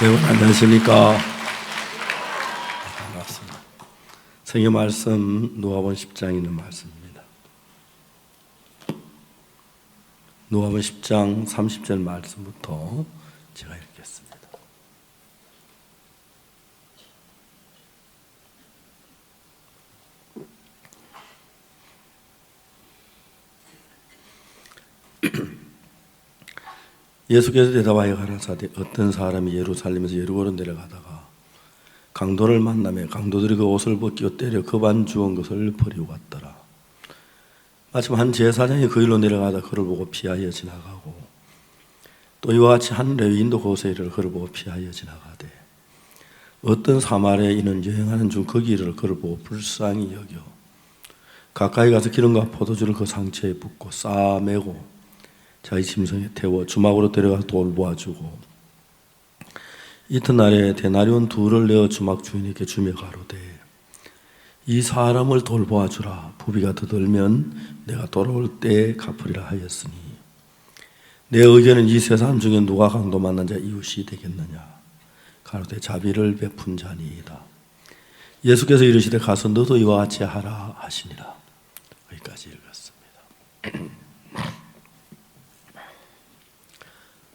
여러분 안녕하십니까? 반갑습니다. 성경 말씀 누가복음 10장에 있는 말씀입니다. 누가복음 10장 30절 말씀부터 제가 읽겠습니다. 예수께서 대답하여 가라사대 어떤 사람이 예루살렘에서 여리고로 내려가다가 강도를 만나며 강도들이 그 옷을 벗기고 때려 겁안 주운 것을 버리고 갔더라. 마침 한 제사장이 그 일로 내려가다 그를 보고 피하여 지나가고 또 이와 같이 한 레위인도 그곳에 이르러 그를 보고 피하여 지나가되 어떤 사마리아인은 여행하는 중 그 길을 그를 보고 불쌍히 여겨 가까이 가서 기름과 포도주를 그 상처에 붓고 싸매고 자기 짐승에 태워 주막으로 데려가서 돌보아주고 이튿날에 데나리온 둘을 내어 주막 주인에게 주며 가로되 이 사람을 돌보아주라. 부비가 더 들면 내가 돌아올 때에 갚으리라 하였으니 내 의견은 이 세 사람 중에 누가 강도 만난 자 이웃이 되겠느냐. 가로되 자비를 베푼 자니이다. 예수께서 이르시되 가서 너도 이와 같이 하라 하시니라. 여기까지 읽었습니다.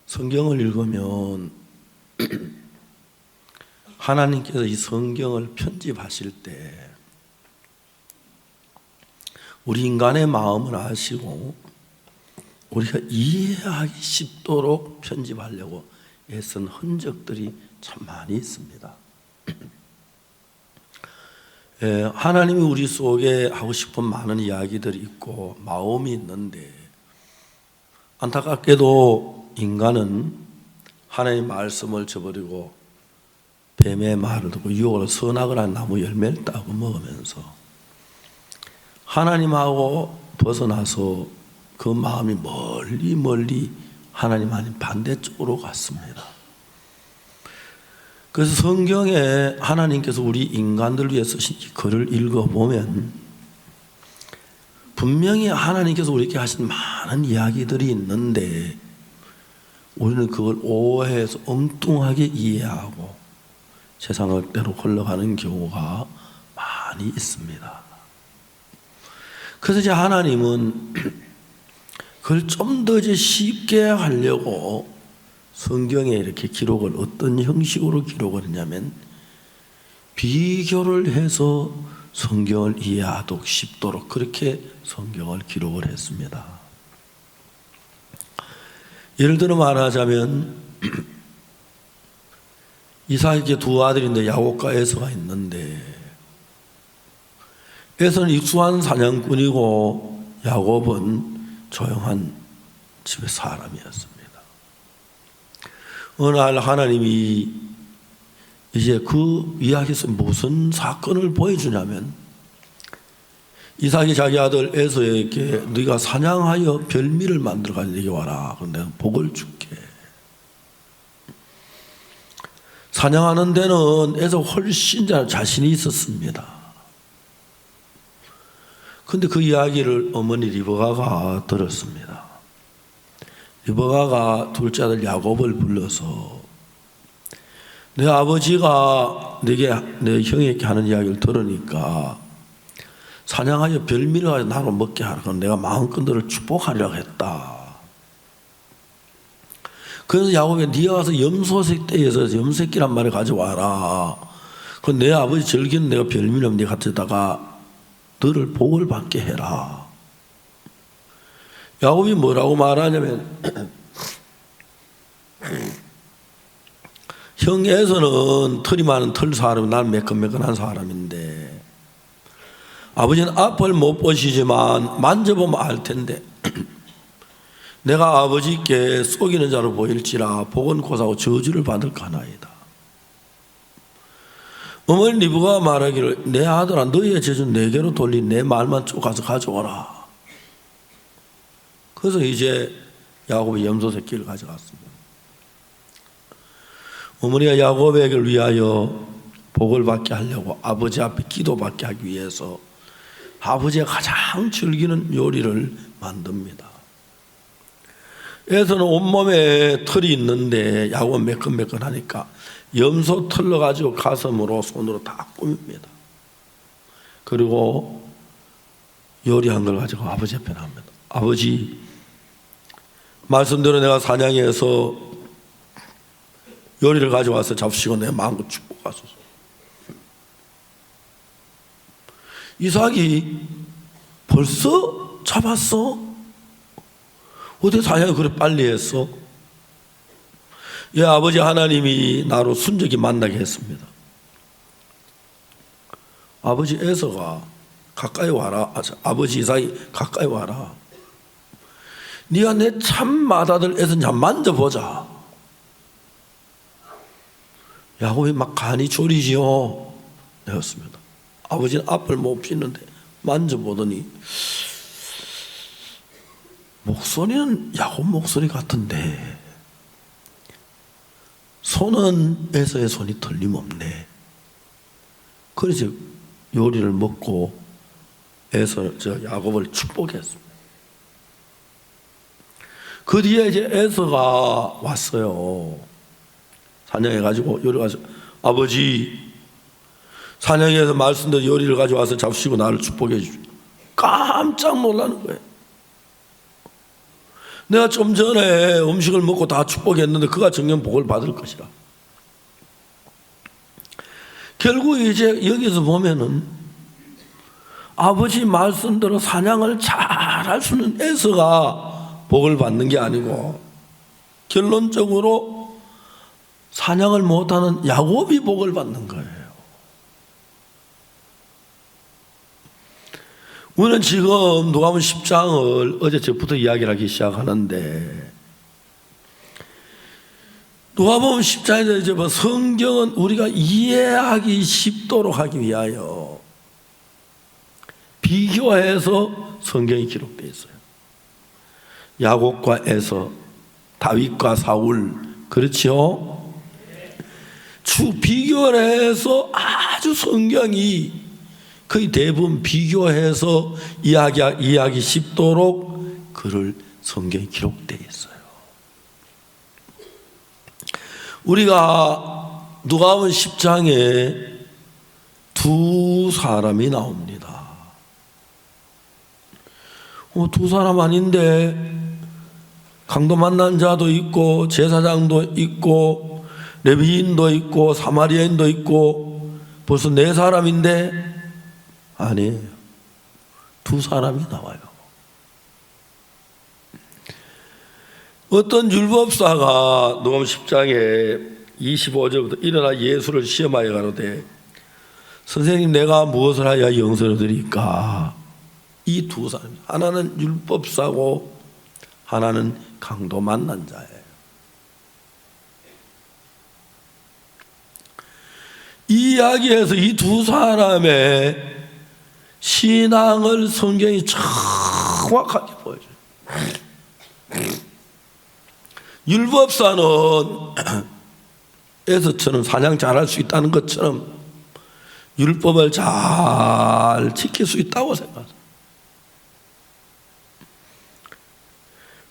성경을 읽으면 하나님께서 이 성경을 편집하실 때 우리 인간의 마음을 아시고 우리가 이해하기 쉽도록 편집하려고 애쓴 흔적들이 참 많이 있습니다. 하나님이 우리 속에 하고 싶은 많은 이야기들이 있고 마음이 있는데 안타깝게도 인간은 하나님의 말씀을 저버리고 뱀의 말을 듣고 유혹으로 선악을 한 나무 열매를 따고 먹으면서 하나님하고 벗어나서 그 마음이 멀리 하나님 아닌 반대쪽으로 갔습니다. 그래서 성경에 하나님께서 우리 인간들 위해 쓰신 이 글을 읽어보면 분명히 하나님께서 우리에게 하신 많은 이야기들이 있는데 우리는 그걸 오해해서 엉뚱하게 이해하고 세상을 때로 흘러가는 경우가 많이 있습니다. 그래서 이제 하나님은 그걸 좀 더 쉽게 하려고 성경에 이렇게 기록을 어떤 형식으로 기록을 했냐면 비교를 해서 성경을 이해하도록 쉽도록 그렇게 성경을 기록을 했습니다. 예를 들어 말하자면 이삭에게 두 아들인데 야곱과 에서가 있는데 에서는 익숙한 사냥꾼이고 야곱은 조용한 집의 사람이었습니다. 어느 날 하나님이 이제 그 이야기에서 무슨 사건을 보여주냐면 이삭이 자기 아들 에서에게 네가 사냥하여 별미를 만들어가지고 내게 와라. 그럼 내가 복을 줄게. 사냥하는 데는 에서 훨씬 자신이 있었습니다. 그런데 그 이야기를 어머니 리브가가 들었습니다. 리브가가 둘째 아들 야곱을 불러서 내 아버지가 내게 내 형에게 하는 이야기를 들으니까 사냥하여 별미를 가지고 나로 먹게 하라. 그럼 내가 마음껏 너를 축복하리라고 했다. 그래서 야곱이 네가 가서 염소색 떼에서 염새끼란 말을 가져와라. 그럼 내 아버지 절기는 내가 별미를 네가 가져다가 너를 복을 받게 해라. 야곱이 뭐라고 말하냐면 형에서는 털이 많은 털 사람, 난 매끈매끈한 사람인데 아버지는 앞을 못 보시지만 만져보면 알 텐데 내가 아버지께 속이는 자로 보일지라 복은 고사하고 저주를 받을까나이다. 어머니 리브가 말하기를 내 아들아 너희의 재주는 내게로 돌린 내 말만 쭉 가서 가져오라. 그래서 이제 야곱이 염소 새끼를 가져갔습니다. 어머니가 야곱에게 위하여 복을 받게 하려고 아버지 앞에 기도받게 하기 위해서 아버지가 가장 즐기는 요리를 만듭니다. 에서는 온몸에 털이 있는데 야곱은 매끈매끈하니까 염소 털러 가지고 가슴으로 손으로 다 꾸밉니다. 그리고 요리한 걸 가지고 아버지 앞에 나옵니다. 아버지, 말씀대로 내가 사냥해서 요리를 가져와서 잡수시고 내 마음껏 축복하소서. 이삭이 벌써 잡았어? 어떻게 사냥을 그래 빨리 했어? 예, 아버지 하나님이 나로 순적이 만나게 했습니다. 아버지 에서가 가까이 와라. 아버지 이삭이 가까이 와라. 네가 내 참 맏아들 에서 좀 만져보자. 야곱이 막 간이 졸이지요. 되었습니다. 아버지는 앞을 못 피는데 만져보더니 목소리는 야곱 목소리 같은데 손은 에서의 손이 틀림없네. 그래서 요리를 먹고 야곱을 축복했습니다. 그 뒤에 이제 에서가 왔어요. 사냥해가지고 요리 가서 아버지, 사냥해서 말씀대로 요리를 가져와서 잡수시고 나를 축복해 주십시오. 깜짝 놀라는 거예요. 내가 좀 전에 음식을 먹고 다 축복했는데 그가 정녕 복을 받을 것이라. 결국 이제 여기서 보면은 아버지 말씀대로 사냥을 잘할 수 있는 에서가 복을 받는 게 아니고 결론적으로 사냥을 못하는 야곱이 복을 받는 거예요. 우리는 지금 누가복음 10장을 어제 저부터 이야기를 하기 시작하는데, 누가복음 10장에서 이제 성경은 우리가 이해하기 쉽도록 하기 위하여 비교해서 성경이 기록되어 있어요. 야곱과 에서, 다윗과 사울, 그렇죠? 비교를 해서 아주 성경이 거의 대부분 비교해서 이해하기 쉽도록 글을 성경에 기록되어 있어요. 우리가 누가복음 10장에 두 사람이 나옵니다. 두 사람 아닌데 강도 만난 자도 있고 제사장도 있고 레위인도 있고 사마리아인도 있고 벌써 네 사람인데 아니에요. 두 사람이 나와요. 어떤 율법사가 누가복음 10장에 25절부터 일어나 예수를 시험하여 가로되 선생님 내가 무엇을 하여 영생을 드릴까? 이 두 사람, 하나는 율법사고 하나는 강도 만난 자예요. 이 이야기에서 이 두 사람의 신앙을 성경이 정확하게 보여줘요. 율법사는 에서처럼 사냥 잘할 수 있다는 것처럼 율법을 잘 지킬 수 있다고 생각합니다.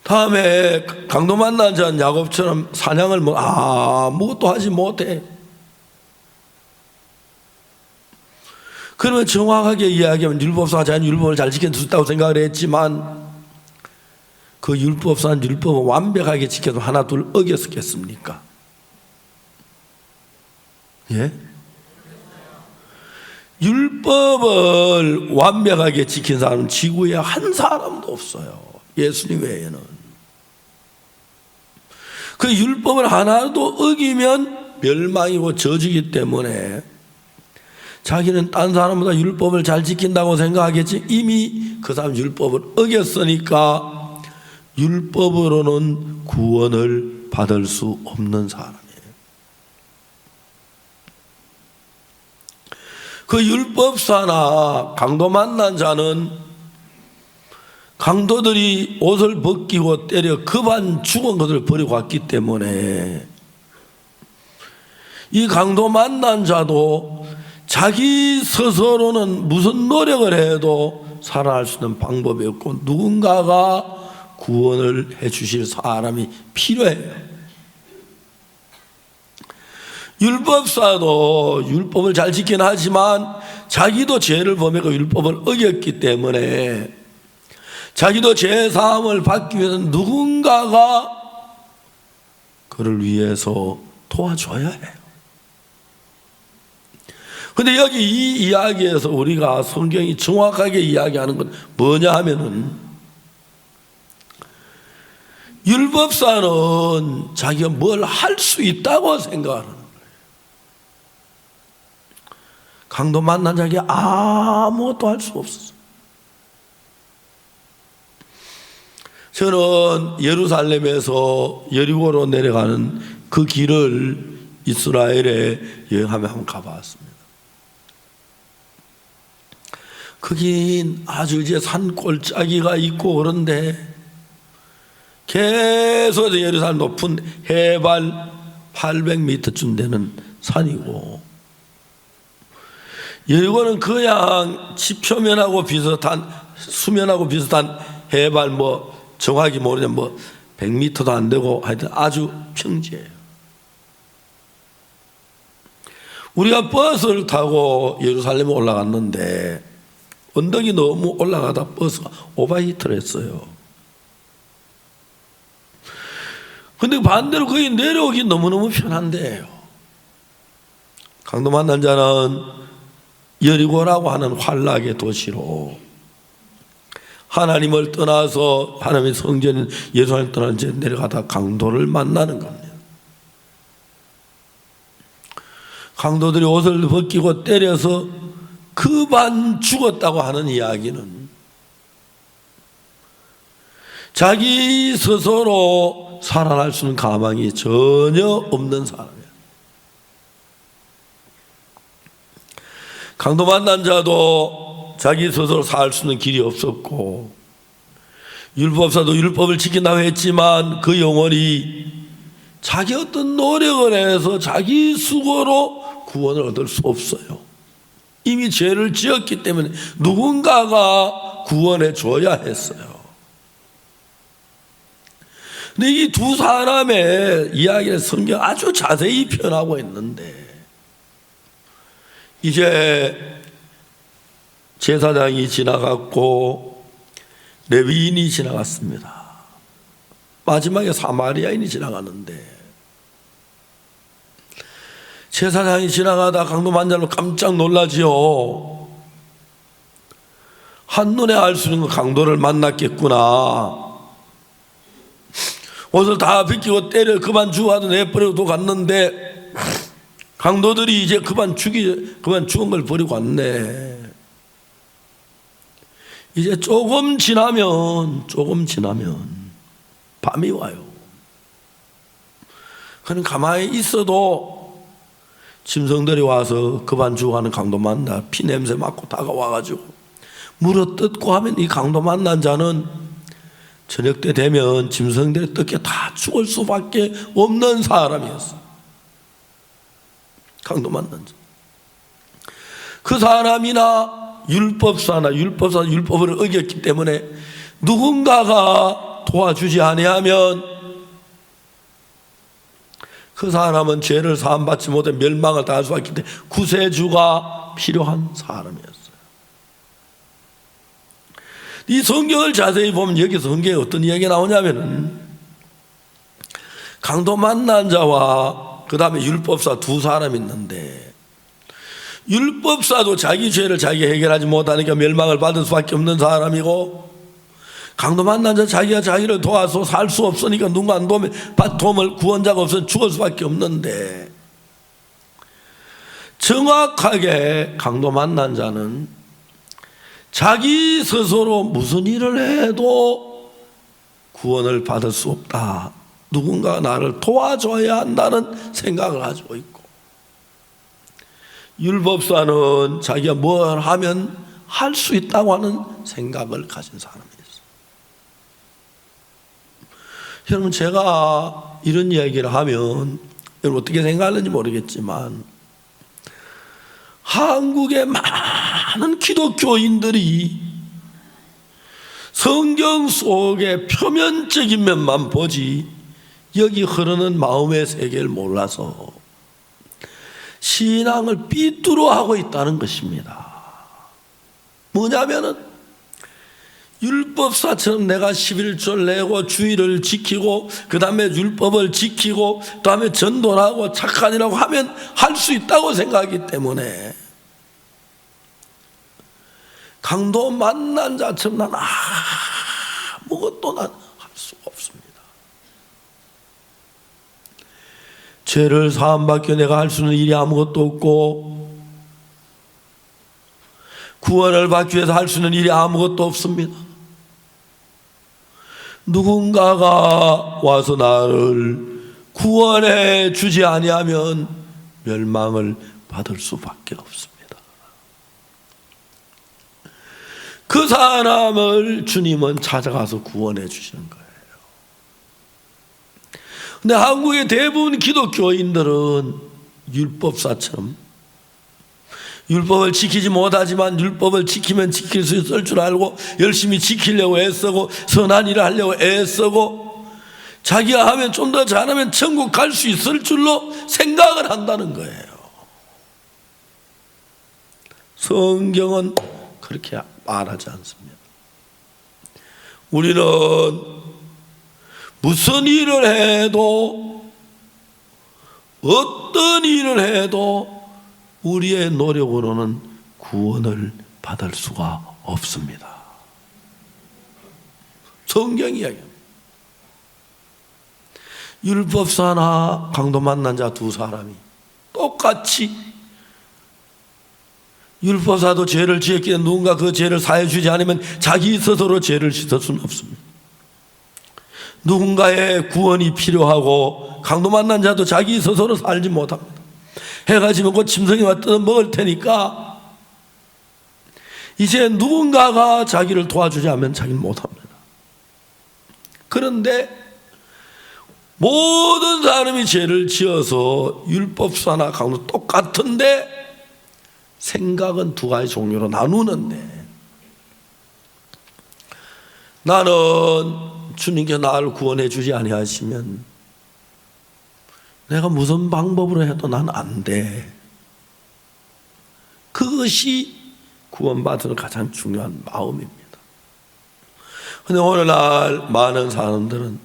다음에 강도 만난 자는 야곱처럼 사냥을 아무것도 하지 못해. 그러면 정확하게 이야기하면 율법사가 자연 율법을 잘 지킬 수 있다고 생각을 했지만 그 율법사는 율법을 완벽하게 지켜도 하나 둘 어겼겠습니까? 예? 율법을 완벽하게 지킨 사람은 지구에 한 사람도 없어요. 예수님 외에는. 그 율법을 하나도 어기면 멸망이고 저주이기 때문에 자기는 딴 사람보다 율법을 잘 지킨다고 생각하겠지 이미 그 사람 율법을 어겼으니까 율법으로는 구원을 받을 수 없는 사람이에요. 그 율법사나 강도 만난 자는 강도들이 옷을 벗기고 때려 급한 죽은 것을 버리고 왔기 때문에 이 강도 만난 자도 자기 스스로는 무슨 노력을 해도 살아날 수 있는 방법이 없고 누군가가 구원을 해주실 사람이 필요해요. 율법사도 율법을 잘 지키긴 하지만 자기도 죄를 범했고 율법을 어겼기 때문에 자기도 죄사함을 받기 위해서 누군가가 그를 위해서 도와줘야 해요. 근데 여기 이 이야기에서 우리가 성경이 정확하게 이야기하는 건 뭐냐 하면은, 율법사는 자기가 뭘 할 수 있다고 생각하는 거예요. 강도 만난 자기 아무것도 할 수 없었어요. 저는 예루살렘에서 여리고로 내려가는 그 길을 이스라엘에 여행하며 한번 가봤습니다. 거긴 아주 이제 산 골짜기가 있고 그런데 계속 예루살렘 높은 해발 800m쯤 되는 산이고, 여리고는 그냥 지표면하고 비슷한, 수면하고 비슷한 해발 정확히 모르면 100m도 안 되고 하여튼 아주 평지예요. 우리가 버스를 타고 예루살렘에 올라갔는데 언덕이 너무 올라가다 버스가 오버히트를 했어요. 근데 반대로 거기 내려오기 너무너무 편한데요. 강도 만난 자는 여리고라고 하는 환락의 도시로 하나님을 떠나서 하나님의 성전인 예루살렘을 떠난 채 내려가다 강도를 만나는 겁니다. 강도들이 옷을 벗기고 때려서 그 반 죽었다고 하는 이야기는 자기 스스로 살아날 수 있는 가망이 전혀 없는 사람이에요. 강도 만난 자도 자기 스스로 살 수 있는 길이 없었고, 율법사도 율법을 지킨다고 했지만 그 영혼이 자기 어떤 노력을 해서 자기 수고로 구원을 얻을 수 없어요. 이미 죄를 지었기 때문에 누군가가 구원해 줘야 했어요. 근데 이 두 사람의 이야기를 성경 아주 자세히 표현하고 있는데, 이제 제사장이 지나갔고 레위인이 지나갔습니다. 마지막에 사마리아인이 지나가는데, 제사장이 지나가다 강도 만나로 깜짝 놀라지요. 한눈에 알 수 있는 강도를 만났겠구나. 옷을 다 벗기고 때려 그만 죽어도 내버리고 갔는데 강도들이 이제 그만 죽은 걸 버리고 왔네. 이제 조금 지나면 밤이 와요. 그는 가만히 있어도 짐승들이 와서 그만 죽어가는 강도 만나 피냄새 맡고 다가와가지고 물어뜯고 하면, 이 강도 만난 자는 저녁 때 되면 짐승들이 뜯겨 다 죽을 수밖에 없는 사람이었어요. 강도 만난 자. 그 사람이나 율법을 어겼기 때문에 누군가가 도와주지 아니하면 그 사람은 죄를 사함받지 못해 멸망을 당할 수밖에 없기 때문에 구세주가 필요한 사람이었어요. 이 성경을 자세히 보면 여기서 성경에 어떤 이야기가 나오냐면은, 강도 만난 자와 그 다음에 율법사 두 사람이 있는데, 율법사도 자기 죄를 자기가 해결하지 못하니까 멸망을 받을 수밖에 없는 사람이고, 강도 만난 자 자기가 자기를 도와서 살 수 없으니까 누가 안 도움을 구원자가 없으면 죽을 수밖에 없는데, 정확하게 강도 만난 자는 자기 스스로 무슨 일을 해도 구원을 받을 수 없다. 누군가 나를 도와줘야 한다는 생각을 가지고 있고, 율법사는 자기가 뭘 하면 할 수 있다고 하는 생각을 가진 사람이었어요. 여러분, 제가 이런 이야기를 하면 여러분 어떻게 생각하는지 모르겠지만, 한국의 많은 기독교인들이 성경 속의 표면적인 면만 보지 여기 흐르는 마음의 세계를 몰라서 신앙을 삐뚤어하고 있다는 것입니다. 뭐냐면은 율법사처럼 내가 11조를 내고 주의를 지키고 그 다음에 율법을 지키고 그 다음에 전도를 하고 착한이라고 하면 할 수 있다고 생각하기 때문에 강도 만난 자처럼 난 아무것도 난 할 수가 없습니다. 죄를 사함밖에 내가 할 수 있는 일이 아무것도 없고 구원을 받기 위해서 할 수 있는 일이 아무것도 없습니다. 누군가가 와서 나를 구원해 주지 아니하면 멸망을 받을 수밖에 없습니다. 그 사람을 주님은 찾아가서 구원해 주시는 거예요. 근데 한국의 대부분 기독교인들은 율법사처럼 율법을 지키지 못하지만 율법을 지키면 지킬 수 있을 줄 알고 열심히 지키려고 애쓰고 선한 일을 하려고 애쓰고 자기가 하면 좀 더 잘하면 천국 갈 수 있을 줄로 생각을 한다는 거예요. 성경은 그렇게 말하지 않습니다. 우리는 무슨 일을 해도 어떤 일을 해도 우리의 노력으로는 구원을 받을 수가 없습니다. 성경이 이야기합니다. 율법사나 강도 만난 자 두 사람이 똑같이 율법사도 죄를 지었기 때문에 누군가 그 죄를 사해 주지 않으면 자기 스스로 죄를 씻을 수는 없습니다. 누군가의 구원이 필요하고 강도 만난 자도 자기 스스로 살지 못합니다. 해가 지면 곧 짐승이 왔다 먹을 테니까 이제 누군가가 자기를 도와주지 않으면 자기는 못합니다. 그런데 모든 사람이 죄를 지어서 율법사나 강도 똑같은데 생각은 두 가지 종류로 나누는데 나는 주님께 나를 구원해 주지 아니하시면 내가 무슨 방법으로 해도 난 안 돼. 그것이 구원받는 가장 중요한 마음입니다. 그런데 오늘날 많은 사람들은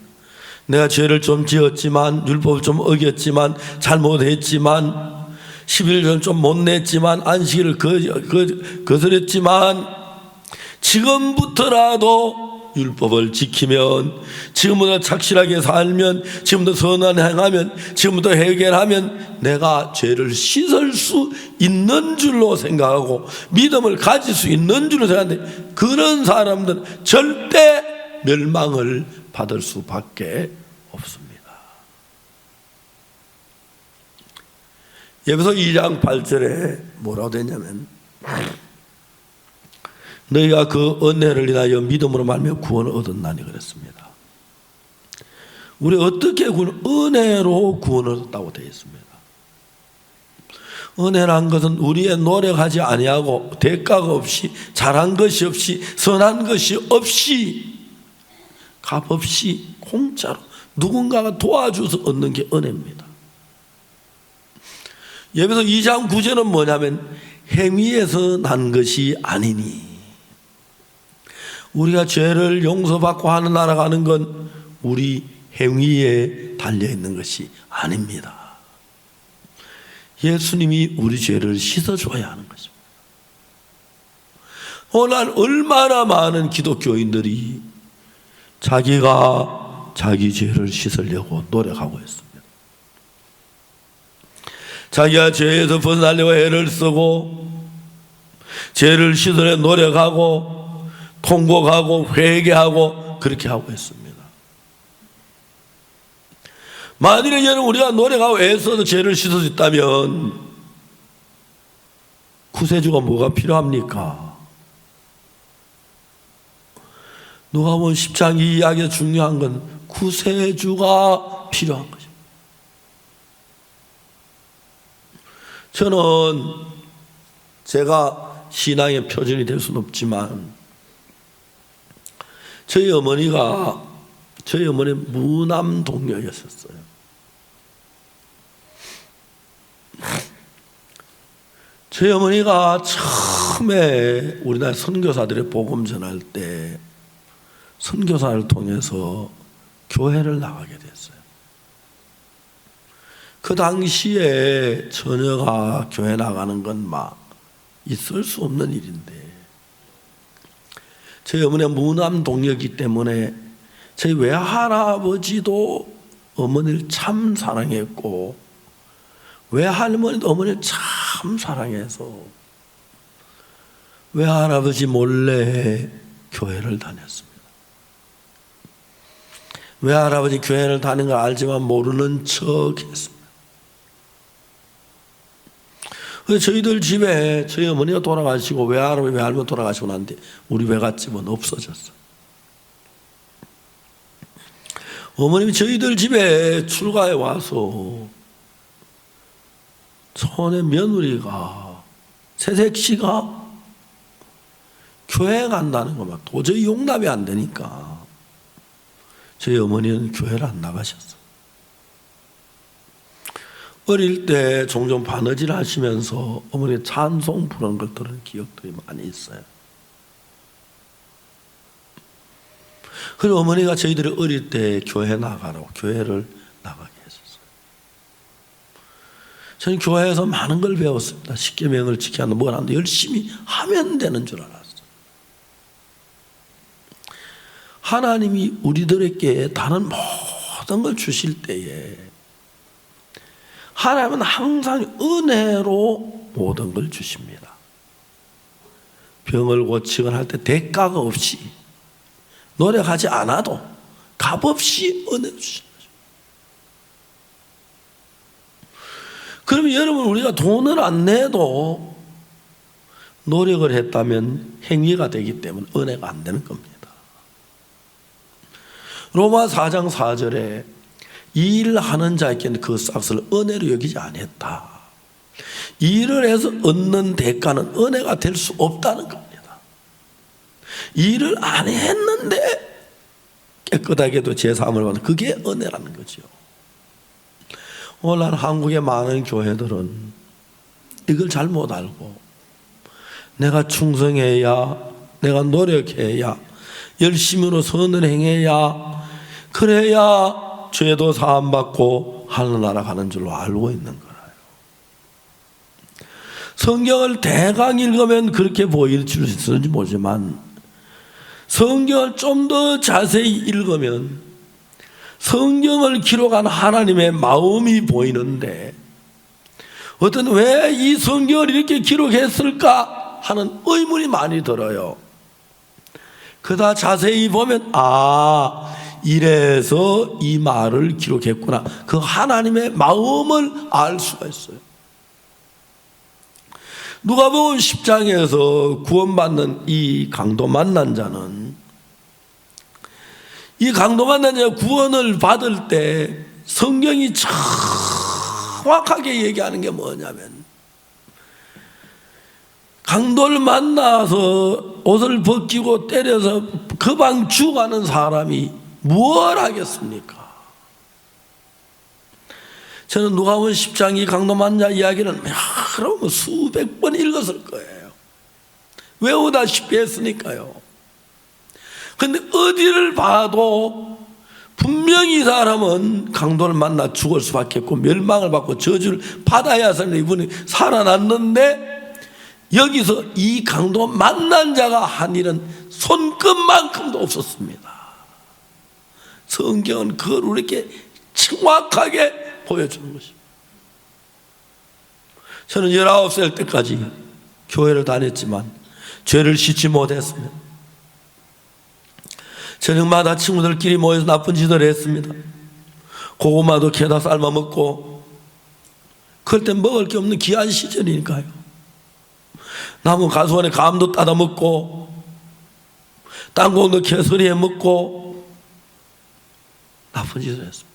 내가 죄를 좀 지었지만 율법을 좀 어겼지만 잘못했지만 11조를 좀 못 냈지만 안식일을 거스렸지만 지금부터라도 율법을 지키면 지금부터 착실하게 살면 지금부터 선한 행하면 지금부터 해결하면 내가 죄를 씻을 수 있는 줄로 생각하고 믿음을 가질 수 있는 줄로 생각하는데 그런 사람들은 절대 멸망을 받을 수밖에 없습니다. 에베소 2장 8절에 뭐라고 되냐면 너희가 그 은혜를 인하여 믿음으로 말미암아 구원을 얻었나니 그랬습니다. 우리 어떻게 은혜로 구원을 얻었다고 되어 있습니다. 은혜란 것은 우리의 노력하지 아니하고 대가가 없이 잘한 것이 없이 선한 것이 없이 값 없이 공짜로 누군가가 도와줘서 얻는 게 은혜입니다. 에베소 2장 9절은 뭐냐면 행위에서 난 것이 아니니 우리가 죄를 용서받고 하는 나라가는 건 우리 행위에 달려있는 것이 아닙니다. 예수님이 우리 죄를 씻어줘야 하는 것입니다. 오늘 얼마나 많은 기독교인들이 자기가 자기 죄를 씻으려고 노력하고 있습니다. 자기가 죄에서 벗어나려고 애를 쓰고 죄를 씻으려고 노력하고 통곡하고 회개하고 그렇게 하고 있습니다. 만일에 우리가 노력하고 애써서 죄를 씻을 수 있다면 구세주가 뭐가 필요합니까? 누가복음 10장 이 이야기에서 중요한 건 구세주가 필요한 것입니다. 저는 제가 신앙의 표준이 될 수는 없지만 저희 어머니 무남 동녀였었어요. 저희 어머니가 처음에 우리나라 선교사들의 복음 전할 때 선교사를 통해서 교회를 나가게 됐어요. 그 당시에 처녀가 교회 나가는 건 막 있을 수 없는 일인데, 저희 어머니가 무남 동녀이기 때문에 저희 외할아버지도 어머니를 참 사랑했고 외할머니도 어머니를 참 사랑해서 외할아버지 몰래 교회를 다녔습니다. 외할아버지 교회를 다닌 걸 알지만 모르는 척 했습니다. 저희들 집에 저희 어머니가 돌아가시고 외할아버지 외할머니 돌아가시고 난데 우리 외갓집은 없어졌어요. 어머님이 저희들 집에 출가해 와서 손에 며느리가 새색시가 교회 간다는 거 막 도저히 용납이 안 되니까 저희 어머니는 교회를 안 나가셨어요. 어릴 때 종종 바느질 하시면서 어머니 찬송 부르는 걸 들은 기억들이 많이 있어요. 그리고 어머니가 저희들이 어릴 때 교회 나가라고 교회를 나가게 했었어요. 저는 교회에서 많은 걸 배웠습니다. 십계명을 지켜야 한다, 뭘 한다, 열심히 하면 되는 줄 알았어요. 하나님이 우리들에게 다른 모든 걸 주실 때에 하나님은 항상 은혜로 모든 걸 주십니다. 병을 고치거나 할 때 대가가 없이 노력하지 않아도 값없이 은혜를 주시는 거죠. 그러면 여러분, 우리가 돈을 안 내도 노력을 했다면 행위가 되기 때문에 은혜가 안 되는 겁니다. 로마 4장 4절에 이 일을 하는 자에게는 그 싹을 은혜로 여기지 아니했다. 이 일을 해서 얻는 대가는 은혜가 될 수 없다는 겁니다. 이 일을 안 했는데 깨끗하게도 제3을 받는, 그게 은혜라는 거죠. 오늘날 한국의 많은 교회들은 이걸 잘 못 알고 내가 충성해야, 내가 노력해야, 열심으로 선을 행해야, 그래야 죄도 사함받고 하늘나라 가는 줄로 알고 있는 거예요. 성경을 대강 읽으면 그렇게 보일 줄 있을지 모르지만 성경을 좀 더 자세히 읽으면 성경을 기록한 하나님의 마음이 보이는데, 어떤 왜 이 성경을 이렇게 기록했을까 하는 의문이 많이 들어요. 그다 자세히 보면 이래서 이 말을 기록했구나, 그 하나님의 마음을 알 수가 있어요. 누가복음 10장에서 구원받는 이 강도 만난 자는, 이 강도 만난 자가 구원을 받을 때 성경이 정확하게 얘기하는 게 뭐냐면, 강도를 만나서 옷을 벗기고 때려서 금방 죽어가는 사람이 무엇 하겠습니까? 저는 누가복음 10장 이 강도 만난 자 이야기는 여러 수백 번 읽었을 거예요. 외우다시피 했으니까요. 근데 어디를 봐도 분명히 이 사람은 강도를 만나 죽을 수밖에 없고 멸망을 받고 저주를 받아야 하는 이분이 살아났는데, 여기서 이 강도 만난 자가 한 일은 손끝만큼도 없었습니다. 성경은 그걸 이렇게 정확하게 보여주는 것입니다. 저는 19살 때까지 교회를 다녔지만 죄를 씻지 못했습니다. 저녁마다 친구들끼리 모여서 나쁜 짓을 했습니다. 고구마도 캐다 삶아 먹고, 그럴 땐 먹을 게 없는 귀한 시절이니까요. 나무 가수원에 감도 따다 먹고, 땅콩도 개소리에 먹고, 나쁜 짓을 했습니다.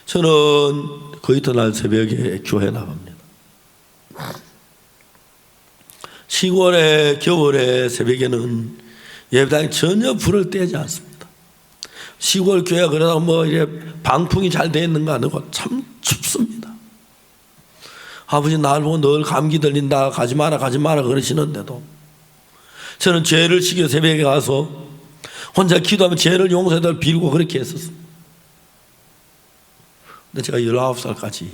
저는 그 이튿날 새벽에 교회 나갑니다. 시골의 겨울의 새벽에는 예배당에 전혀 불을 떼지 않습니다. 시골 교회가 그러다가 뭐 이래 방풍이 잘 돼 있는가 하고 참 춥습니다. 아버지 날 보고 늘 감기 들린다 가지 마라 그러시는데도 저는 죄를 지겨 새벽에 가서 혼자 기도하면 죄를 용서해달라고 빌고 그렇게 했었어요. 근데 제가 19살까지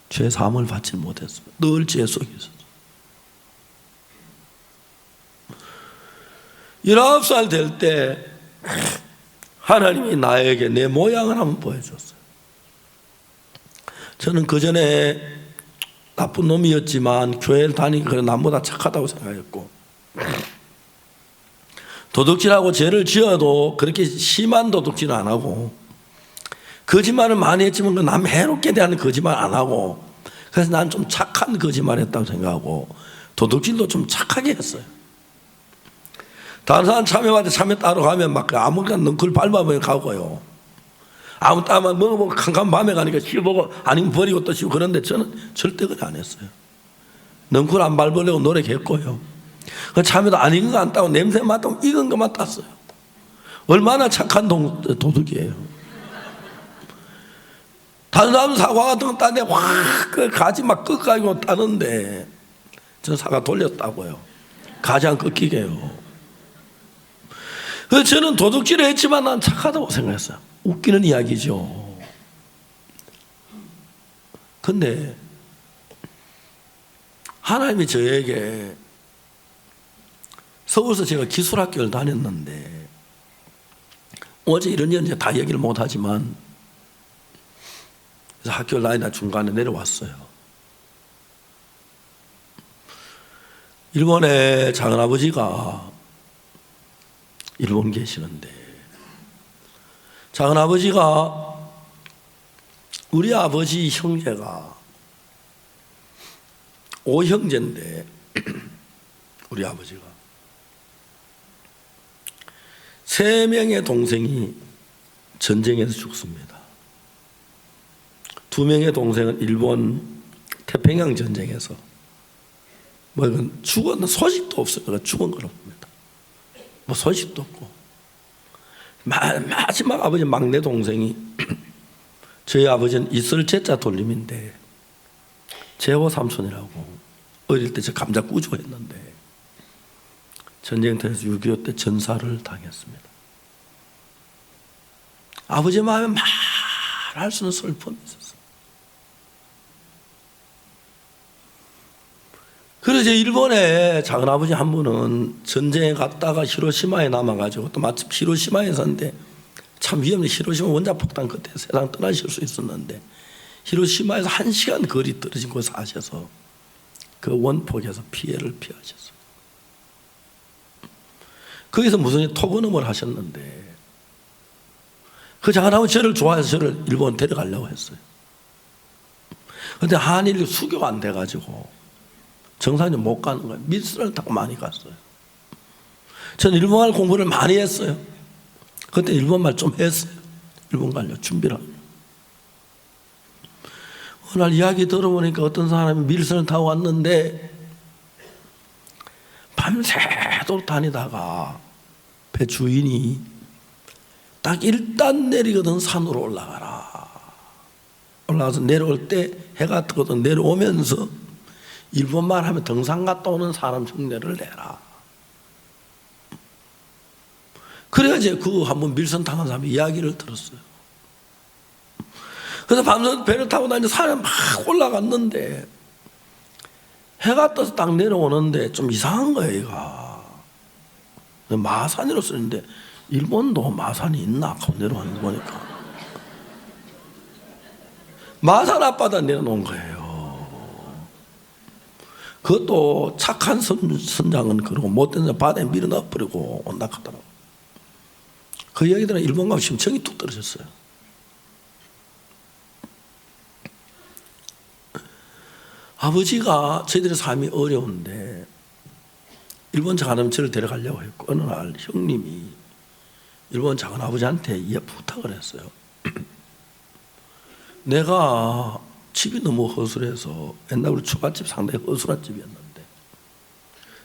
죄 사함을 받지 못했어요. 늘 죄 속에 있었어요. 19살 될 때 하나님이 나에게 내 모양을 한번 보여줬어요. 저는 그 전에 나쁜 놈이었지만 교회를 다니기 그래 남보다 착하다고 생각했고 도둑질하고 죄를 지어도 그렇게 심한 도둑질은 안 하고 거짓말을 많이 했지만 남 해롭게 대하는 거짓말 안 하고 그래서 난 좀 착한 거짓말 했다고 생각하고 도둑질도 좀 착하게 했어요. 다른 사람 참여 따로 가면 막 아무거나 넝쿨 밟아보면 가고요. 아무 따만 먹어보고 캄캄 밤에 가니까 씹어보고 아니면 버리고 또 씹고 그런데 저는 절대 그렇게 안 했어요. 넝쿨 안 밟으려고 노력했고요. 참여도 안 익은 거 안 따고 냄새 맡고 익은 것만 땄어요. 얼마나 착한 도둑이에요. 다른 사람 사과 같은 거 따는데 확 가지 막 끝까지 따는데 저는 사과 돌렸다고요. 가지 안 꺾이게요. 그래서 저는 도둑질을 했지만 난 착하다고 생각했어요. 웃기는 이야기죠. 근데 하나님이 저에게 서울에서 제가 기술학교를 다녔는데 어제 이런 일 다 얘기를 못하지만 그래서 학교를 다니다 중간에 내려왔어요. 일본의 작은아버지가 일본 계시는데 작은아버지가 우리 아버지 형제가 5형제인데 우리 아버지가 3명의 동생이 전쟁에서 죽습니다. 2명의 동생은 일본 태평양 전쟁에서 뭐 이건 죽었는 소식도 없어요. 그러니까 죽은 걸 없습니다. 뭐 소식도 없고 마지막 아버지 막내 동생이 저희 아버지는 이슬제자 돌림인데 제호 삼촌이라고 어릴 때 저 감자 꾸주고 했는데 전쟁터에서 6.25 때 전사를 당했습니다. 아버지 마음에 말할 수 없는 슬픔이 있었어요. 그래서 일본의 작은아버지 한 분은 전쟁에 갔다가 히로시마에 남아가지고 또 마침 히로시마에 있었는데 참 위험해. 히로시마 원자폭탄 그때 세상 떠나실 수 있었는데 히로시마에서 1시간 거리 떨어진 곳에 사셔서 그 원폭에서 피해를 피하셨어요. 거기서 무슨 토건음을 하셨는데 그 작은아버지 저를 좋아해서 저를 일본 데려가려고 했어요. 그런데 한일 수교가 안 돼가지고 정상적으로 못 가는 거예요. 밀수를 타고 많이 갔어요. 저는 일본말 공부를 많이 했어요. 그때 일본말 좀 했어요. 일본 가려고 준비를 하려고. 어느 날 이야기 들어보니까 어떤 사람이 밀선을 타고 왔는데 밤새도록 다니다가 배 주인이 딱 1단 내리거든 산으로 올라가라. 올라가서 내려올 때 해가 뜨거든 내려오면서 일본말 하면 등산 갔다 오는 사람 흉내를 내라. 그래야지 그 한번 밀선 당한 사람이 이야기를 들었어요. 그래서 밤새 배를 타고 다니는 산에 막 올라갔는데 해가 떠서 딱 내려오는데 좀 이상한 거예요. 얘가 마산이라고 쓰는데 일본도 마산이 있나 하고 내려왔는 거 보니까 마산 앞바다 내려놓은 거예요. 그것도 착한 선장은 그러고 못된 선장 바다에 밀어넣어버리고 온다 하더라고. 그 얘기들은 일본 가면 심청이 툭 떨어졌어요. 아버지가 저희들의 삶이 어려운데 일본 작은아버지를 데려가려고 했고 어느 날 형님이 일본 작은아버지한테 부탁을 했어요. 내가 집이 너무 허술해서 옛날 우리 초가집 상당히 허술한 집이었는데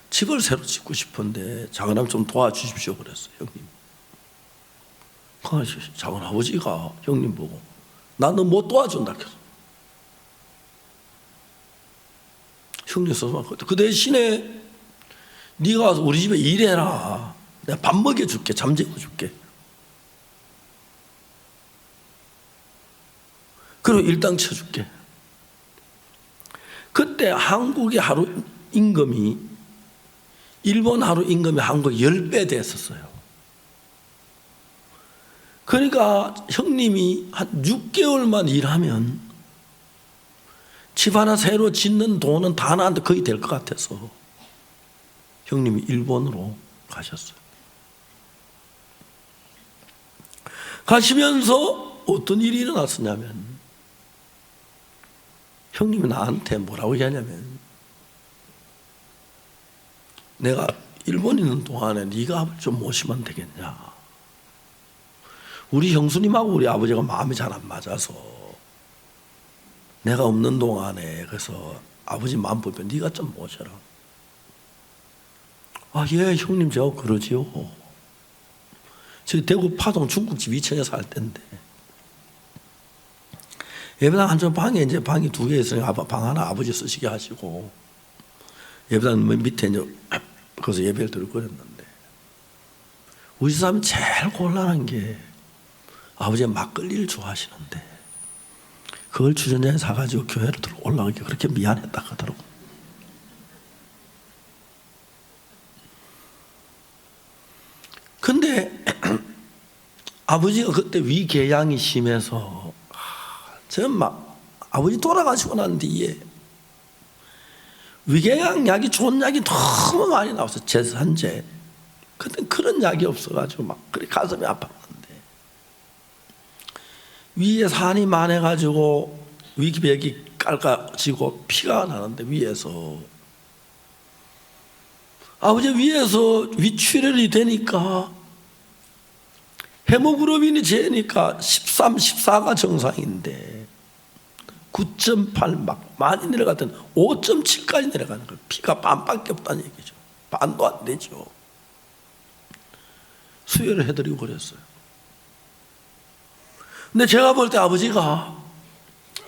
집을 새로 짓고 싶은데 작은아버지 좀 도와주십시오 그랬어요. 형님. 작은아버지가 형님 보고 나는 못 도와준다 했어. 형님 써서 그 대신에 네가 와서 우리 집에 일해라. 내가 밥 먹여줄게. 잠재워줄게. 그리고 일당 쳐줄게. 그때 한국의 하루 임금이 일본 하루 임금이 한국 10배 됐었어요. 그러니까 형님이 한 6개월만 일하면 집 하나 새로 짓는 돈은 다 나한테 거의 될 것 같아서 형님이 일본으로 가셨어요. 가시면서 어떤 일이 일어났었냐면 형님이 나한테 뭐라고 얘기하냐면 내가 일본 있는 동안에 네가 아버지 좀 모시면 되겠냐. 우리 형수님하고 우리 아버지가 마음이 잘 안 맞아서 내가 없는 동안에 그래서 아버지 마음 보면 네가 좀 모셔라. 아, 예, 형님 제가 그러지요. 저기 대구 파동 중국집 2층에 살 때인데 예배당 한쪽 방에 이제 방이 2개 있으니까 방 하나 아버지 쓰시게 하시고 예배당 밑에 이제 거기서 예배를 드리고 그랬는데 우리 사람이 제일 곤란한 게 아버지가 막걸리를 좋아하시는데 그걸 주전자에 사가지고 교회를 들어 올라가기 그렇게 미안했다 하더라고. 근데 아버지가 그때 위궤양이 심해서 저는 막 아버지 돌아가시고 난 뒤에 위궤양 약이 좋은 약이 너무 많이 나와서 제산제 그때 그런 약이 없어가지고 막 그래 가슴이 아팠는데 위에 산이 많아가지고 위궤양이 깔까지고 피가 나는데 위에서 아버지 위에서 위출혈이 되니까 헤모글로빈이 재니까 13, 14가 정상인데 9.8 막 많이 내려갔던 5.7까지 내려가는 거예요. 피가 반밖에 없다는 얘기죠. 반도 안 되죠. 수혈을 해드리고 그랬어요. 근데 제가 볼 때 아버지가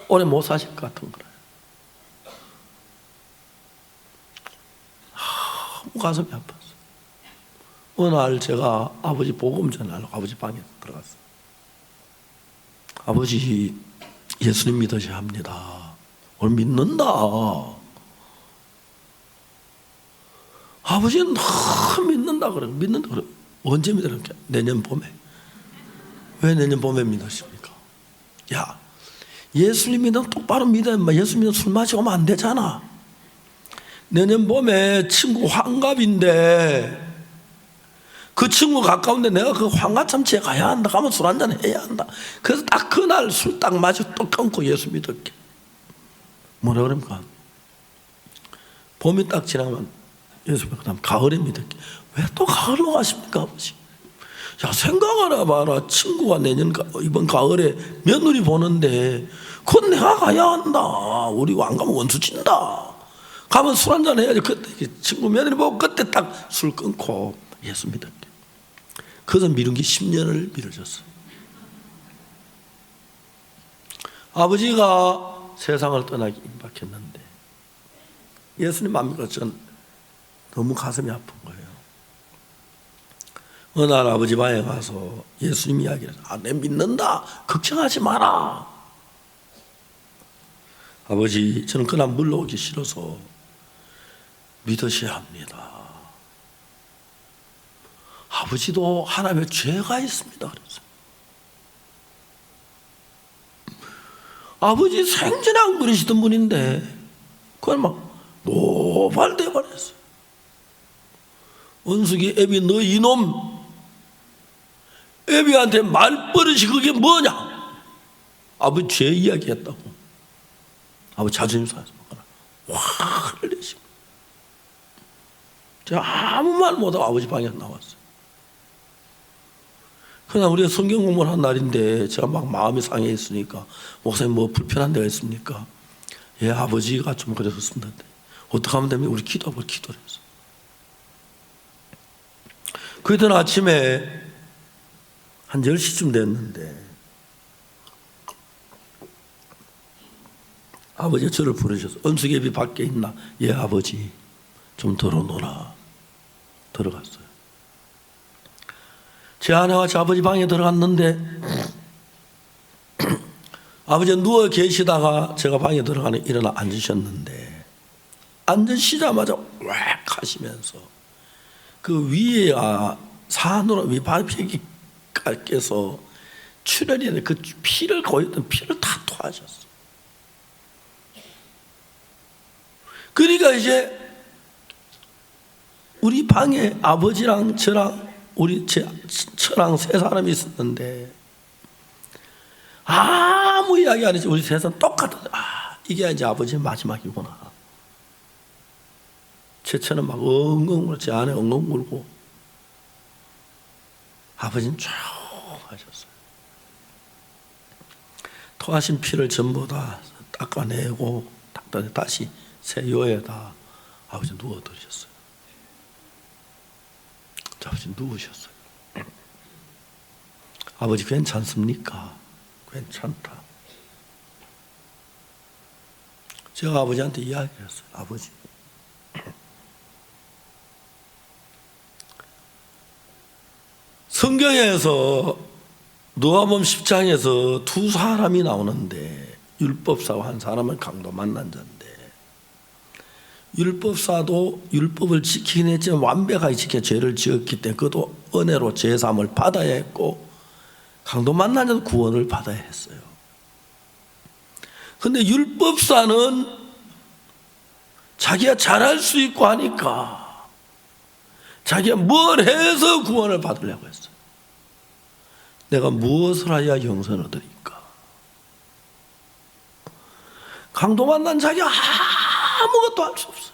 오래 못 사실 것 같은 거예요. 너무 가슴이 아팠어요. 어느 날 제가 아버지 복음 전하려고 아버지 방에 들어갔어요. 아버지 예수님 믿으셔야 합니다. 오늘 믿는다. 아버지는 너무 믿는다 그래. 믿는다 그래. 언제 믿으라? 내년 봄에. 왜 내년 봄에 믿으십니까? 야, 예수님 믿으면 똑바로 믿어야 예수 믿으면 술 마시고 오면 안 되잖아. 내년 봄에 친구 환갑인데 그 친구 가까운데 내가 그 환갑잔치에 가야 한다. 가면 술 한잔 해야 한다. 그래서 딱 그날 술 딱 마시고 또 끊고 예수 믿을게. 뭐라 그럽니까? 봄이 딱 지나면 예수 믿고 그다음 가을에 믿을게. 왜 또 가을로 가십니까 아버지? 야, 생각을 해봐라. 친구가 이번 가을에 며느리 보는데 그건 내가 가야 한다. 우리 안 가면 원수 친다. 가면 술 한잔 해야지. 그때 친구 며느리 보고 그때 딱 술 끊고 예수 믿을게. 그래서 미룬 게 10년을 미뤄졌어요. 아버지가 세상을 떠나기 임박했는데 예수님 안 믿고 전 너무 가슴이 아픈 거예요. 어느 날 아버지 방에 가서 예수님 이야기를 해서 내 믿는다. 걱정하지 마라. 아버지 저는 그날 물러오기 싫어서 믿으셔야 합니다. 아버지도 하나님의 죄가 있습니다. 그랬어요. 아버지 생전에 안 그러시던 분인데 그걸 막 노발대 버렸어요. 원숙이 애비 너 이놈 애비한테 말버릇이 그게 뭐냐? 아버지 죄 이야기했다고. 아버지 자존심 상해서 화를 내시고 제가 아무 말 못하고 아버지 방에 나왔어요. 그날 우리가 성경 공부를 한 날인데 제가 막 마음이 상해 있으니까 목사님 뭐 불편한 데가 있습니까? 예, 아버지가 좀 그랬었습니다. 어떻게 하면 됩니까? 우리 기도하고 기도를 했어요. 그때 아침에 한 10시쯤 됐는데 아버지가 저를 부르셔서 은수개비 밖에 있나? 예 아버지 좀 들어놓으라. 들어갔어요. 제 아내와 제 아버지 방에 들어갔는데 아버지가 누워 계시다가 제가 방에 들어가는 일어나 앉으셨는데 앉으시자마자 왁 하시면서 그 위에 산으로 위발벽이 깨서 출혈이 되는 그 피를 고였던 피를 다 토하셨어. 그러니까 이제 우리 방에 아버지랑 저랑 저랑 세 사람이 있었는데 아무 이야기 안 했지. 우리 세 사람 똑같은 이게 이제 아버지의 마지막이구나. 제 처는 막 엉엉 울고 제 안에 엉엉 울고 아버지는 쭉 하셨어요. 토하신 피를 전부 다 닦아내고 다시 새 요에다 아버지 누워드리셨어요. 아버지 누우셨어요. 아버지 괜찮습니까? 괜찮다. 제가 아버지한테 이야기했어요. 아버지 성경에서 누가복음 10장에서 두 사람이 나오는데 율법사와 한 사람은 강도 만난 자인데 율법사도 율법을 지키긴 했지만 완벽하게 지켜 죄를 지었기 때문에 그도 은혜로 제사함을 받아야 했고 강도 만난 자도 구원을 받아야 했어요. 그런데 율법사는 자기가 잘할 수 있고 하니까 자기가 뭘 해서 구원을 받으려고 했어요. 내가 무엇을 해야 영생을 얻으리까? 강도 만난 자기가 아무것도 할 수 없어요.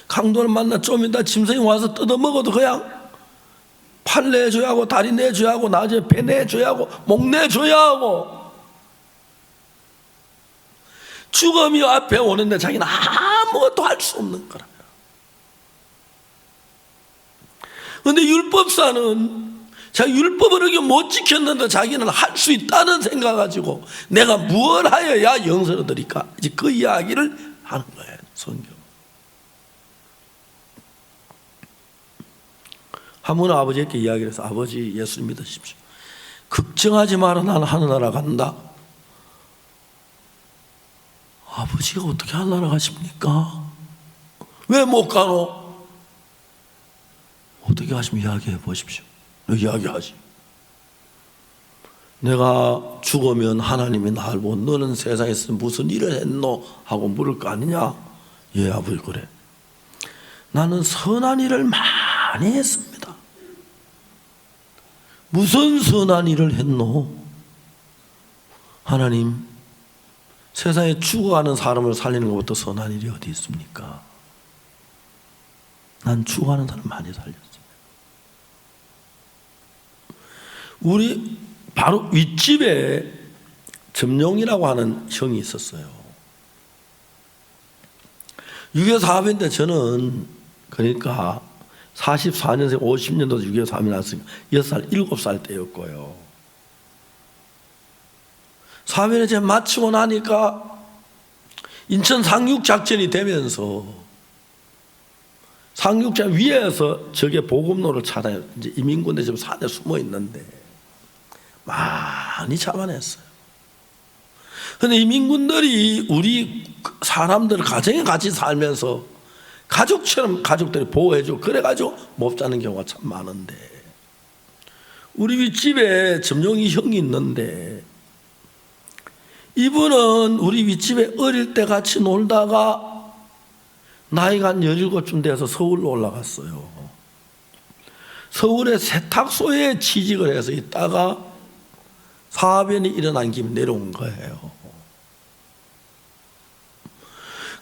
강도를 만나 좀 이따 짐승이 와서 뜯어먹어도 그냥 팔 내줘야 하고 다리 내줘야 하고 나중에 배 내줘야 하고 목 내줘야 하고 죽음이 앞에 오는데 자기는 아무것도 할 수 없는 거라요. 그런데 율법사는 자기 율법을 이렇게 못 지켰는데 자기는 할 수 있다는 생각 가지고 내가 무엇을 하여야 영생을 얻으리까? 이제 그 이야기를 하는 거예요. 성경. 한 번은 아버지에게 이야기를 해서 아버지 예수 믿으십시오. 걱정하지 마라 나는 하늘나라 간다. 아버지가 어떻게 하늘나라 가십니까? 왜 못 가노? 어떻게 하시면 이야기해 보십시오. 이야기하지. 내가 죽으면 하나님이 나를 보고 너는 세상에서 무슨 일을 했노? 하고 물을 거 아니냐? 예 아버지 그래. 나는 선한 일을 많이 했습니다. 무슨 선한 일을 했노? 하나님 세상에 죽어가는 사람을 살리는 것부터 선한 일이 어디 있습니까? 난 죽어가는 사람 많이 살렸어. 우리 바로 윗집에 점용이라고 하는 형이 있었어요. 유교 사업인데 저는 그러니까 44년생 50년도 유교 사업이 났으니까 6살 7살 때였고요. 사업을 이제 마치고 나니까 인천 상륙작전이 되면서 상륙작 위에서 저게 보급로를 찾아요. 이제 이민군대 좀 산에 숨어 있는데 많이 잡아냈어요. 그런데 이민군들이 우리 사람들 가정에 같이 살면서 가족처럼 가족들이 보호해주고 그래가지고 못 자는 경우가 참 많은데 우리 윗집에 점용이 형이 있는데 이분은 우리 윗집에 어릴 때 같이 놀다가 나이가 한 17쯤 돼서 서울로 올라갔어요. 서울에 세탁소에 취직을 해서 있다가 사변이 일어난 김에 내려온 거예요.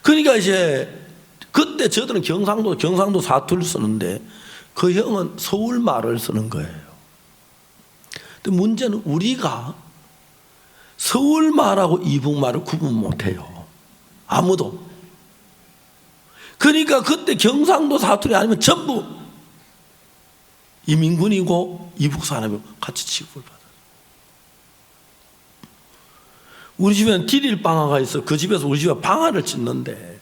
그러니까 이제 그때 저들은 경상도 사투리를 쓰는데 그 형은 서울 말을 쓰는 거예요. 근데 문제는 우리가 서울 말하고 이북 말을 구분 못해요. 아무도. 그러니까 그때 경상도 사투리 아니면 전부 이민군이고 이북 사람이고 같이 취급을 받아요. 우리 집에는 디딜 방아가 있어. 그 집에서 우리 집에 방아를 찢는데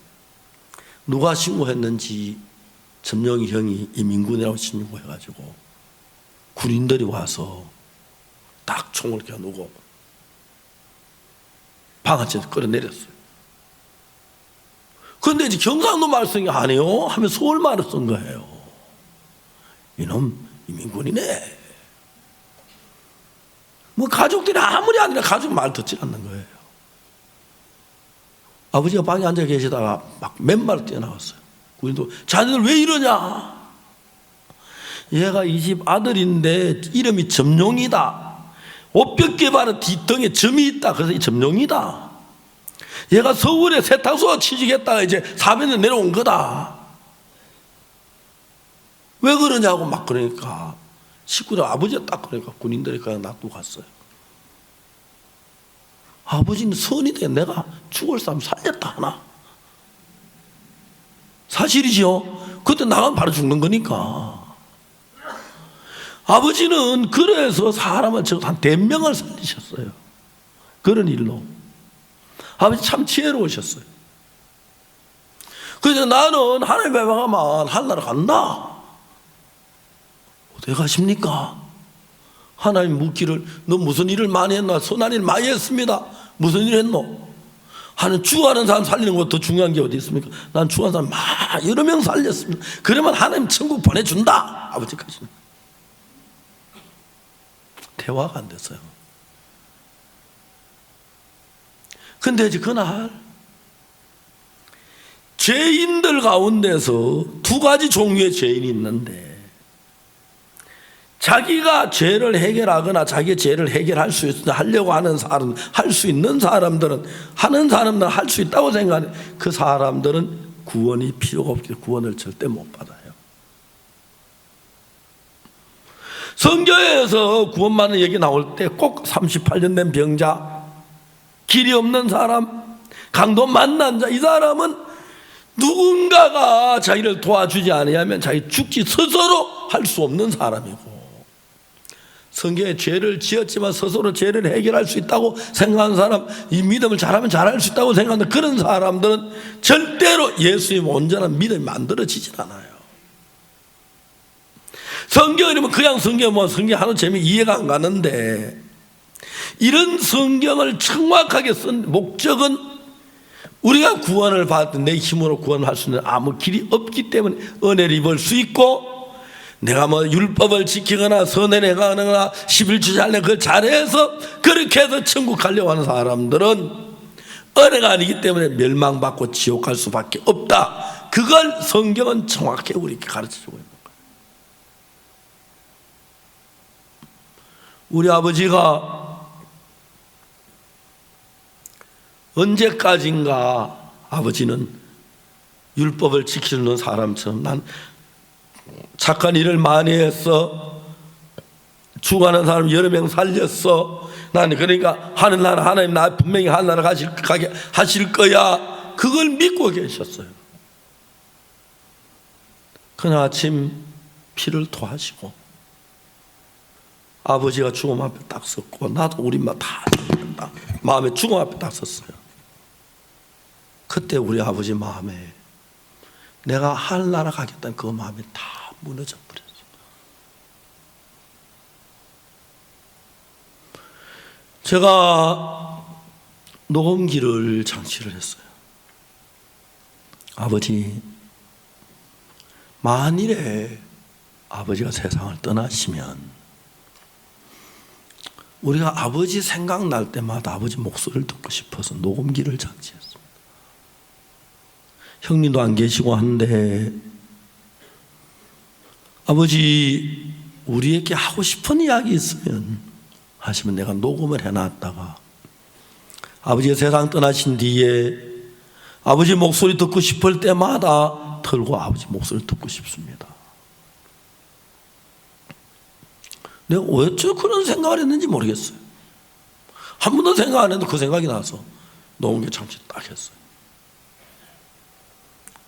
누가 신고했는지 점령이 형이 이민군이라고 신고해가지고 군인들이 와서 딱 총을 겨누고 방아찌에서 끌어내렸어요. 그런데 이제 경상도 말씀이 아니요 하면 서울 말을 쓴 거예요. 이놈 이민군이네. 뭐 가족들이 아무리 아니라 가족 말 듣지 않는 거예요. 아버지가 방에 앉아 계시다가 막 맨발로 뛰어나왔어요. 군인도 자네들 왜 이러냐? 얘가 이 집 아들인데 이름이 점룡이다. 옷벗게 바른 뒷등에 점이 있다. 그래서 이 점룡이다. 얘가 서울에 세탁소 취직했다가 이제 사변에 내려온 거다. 왜 그러냐고 막 그러니까 식구들 아버지가 딱 그러니까 군인들이 그냥 놔두고 갔어요. 아버지는 선이 돼. 내가 죽을 사람 살렸다 하나? 사실이죠. 그때 나가면 바로 죽는 거니까. 아버지는 그래서 사람을 적어도 한 100명을 살리셨어요. 그런 일로. 아버지 참 지혜로우셨어요. 그래서 나는 하나님의 명하면 하늘나라 간다. 어디 가십니까? 하나님 묻기를 너 무슨 일을 많이 했나? 선한 일 많이 했습니다. 무슨 일 했노? 하는 죽어가는 사람 살리는 것도 더 중요한 게 어디 있습니까? 난 죽어가는 사람 여러 명 살렸습니다. 그러면 하나님 천국 보내준다. 아버지까지는. 대화가 안 됐어요. 근데 이제 그날 죄인들 가운데서 두 가지 종류의 죄인이 있는데 자기가 죄를 해결하거나 자기의 죄를 해결할 수 하려고 하는 사람, 할 수 있는 사람들은 하는 사람들은 할 수 있다고 생각하는 그 사람들은 구원이 필요가 없기 때문에 구원을 절대 못 받아요. 성경에서 구원받는 얘기 나올 때 꼭 38년 된 병자, 길이 없는 사람, 강도 만난 자, 이 사람은 누군가가 자기를 도와주지 않으면 자기 죽지 스스로 할 수 없는 사람이고 성경에 죄를 지었지만 스스로 죄를 해결할 수 있다고 생각하는 사람, 이 믿음을 잘하면 잘할 수 있다고 생각하는 그런 사람들은 절대로 예수님 온전한 믿음이 만들어지질 않아요. 성경이면 그냥 성경 뭐 성경 하는 재미 이해가 안 가는데 이런 성경을 정확하게 쓴 목적은 우리가 구원을 받을 내 힘으로 구원을 할 수 있는 아무 길이 없기 때문에 은혜를 입을 수 있고 내가 뭐 율법을 지키거나 선을 행하거나 11조 잘내 그걸 잘해서 그렇게 해서 천국 가려고 하는 사람들은 은혜가 아니기 때문에 멸망받고 지옥 갈 수밖에 없다. 그걸 성경은 정확히 우리에게 가르쳐주고 있는 거예요. 우리 아버지가 언제까지인가 아버지는 율법을 지키는 사람처럼 난 착한 일을 많이 했어. 죽어가는 사람 여러 명 살렸어. 나는 그러니까 하늘나라 하나님 나 분명히 하늘나라 가게 하실 거야. 그걸 믿고 계셨어요. 그날 아침 피를 토하시고 아버지가 죽음 앞에 딱 섰고 나도 우리 막 다 마음에 죽음 앞에 딱 섰어요. 그때 우리 아버지 마음에 내가 하늘나라 가겠다는 그 마음이 다 무너져 버렸어요. 제가 녹음기를 장치를 했어요. 아버지, 만일에 아버지가 세상을 떠나시면 우리가 아버지 생각날 때마다 아버지 목소리를 듣고 싶어서 녹음기를 장치했습니다. 형님도 안 계시고 한데 아버지 우리에게 하고 싶은 이야기 있으면 하시면 내가 녹음을 해놨다가 아버지가 세상 떠나신 뒤에 아버지 목소리 듣고 싶을 때마다 털고 아버지 목소리 듣고 싶습니다. 내가 어째 그런 생각을 했는지 모르겠어요. 한 번도 생각 안 했는데 그 생각이 나서 녹음기 장치 딱 했어요.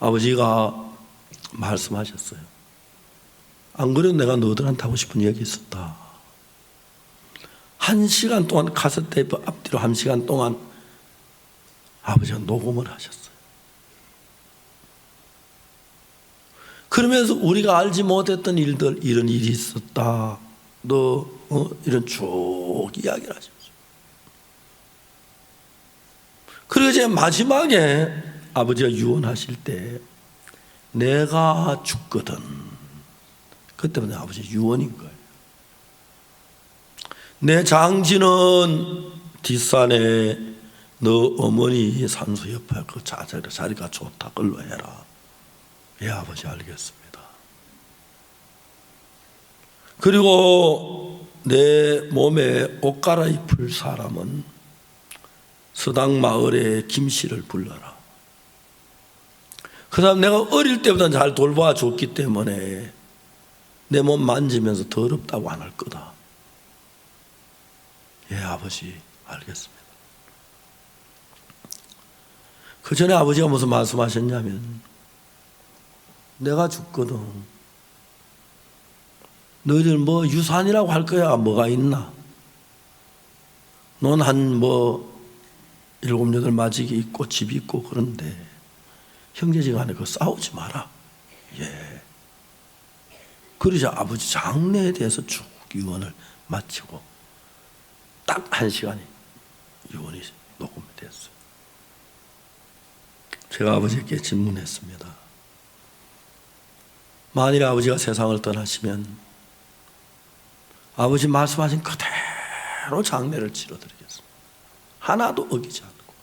아버지가 말씀하셨어요. 안 그래도 내가 너희들한테 하고 싶은 이야기 있었다. 1시간 동안 카세트테이프 앞뒤로 1시간 동안 아버지가 녹음을 하셨어요. 그러면서 우리가 알지 못했던 일들, 이런 일이 있었다. 너 이런 쭉 이야기를 하셨어요. 그리고 이제 마지막에 아버지가 유언하실 때 내가 죽거든. 그때부터 아버지 유언인 거예요. 내 장지는 뒷산에 너 어머니 산소 옆에 그 자리가 좋다. 걸로 해라. 예, 아버지 알겠습니다. 그리고 내 몸에 옷 갈아입을 사람은 서당 마을에 김씨를 불러라. 그 다음 내가 어릴 때보다 잘 돌봐줬기 때문에 내 몸 만지면서 더럽다고 안 할 거다. 예, 아버지 알겠습니다. 그 전에 아버지가 무슨 말씀하셨냐면 내가 죽거든. 너희들 뭐 유산이라고 할 거야. 뭐가 있나? 넌 한 7, 8 마지기 있고 집 있고 그런데 형제지간에 그 싸우지 마라. 예. 그러자 아버지 장례에 대해서 쭉 유언을 마치고 딱 1시간이 유언이 녹음이 됐어요. 제가 아버지께 질문했습니다. 만일 아버지가 세상을 떠나시면 아버지 말씀하신 그대로 장례를 치러드리겠습니다. 하나도 어기지 않고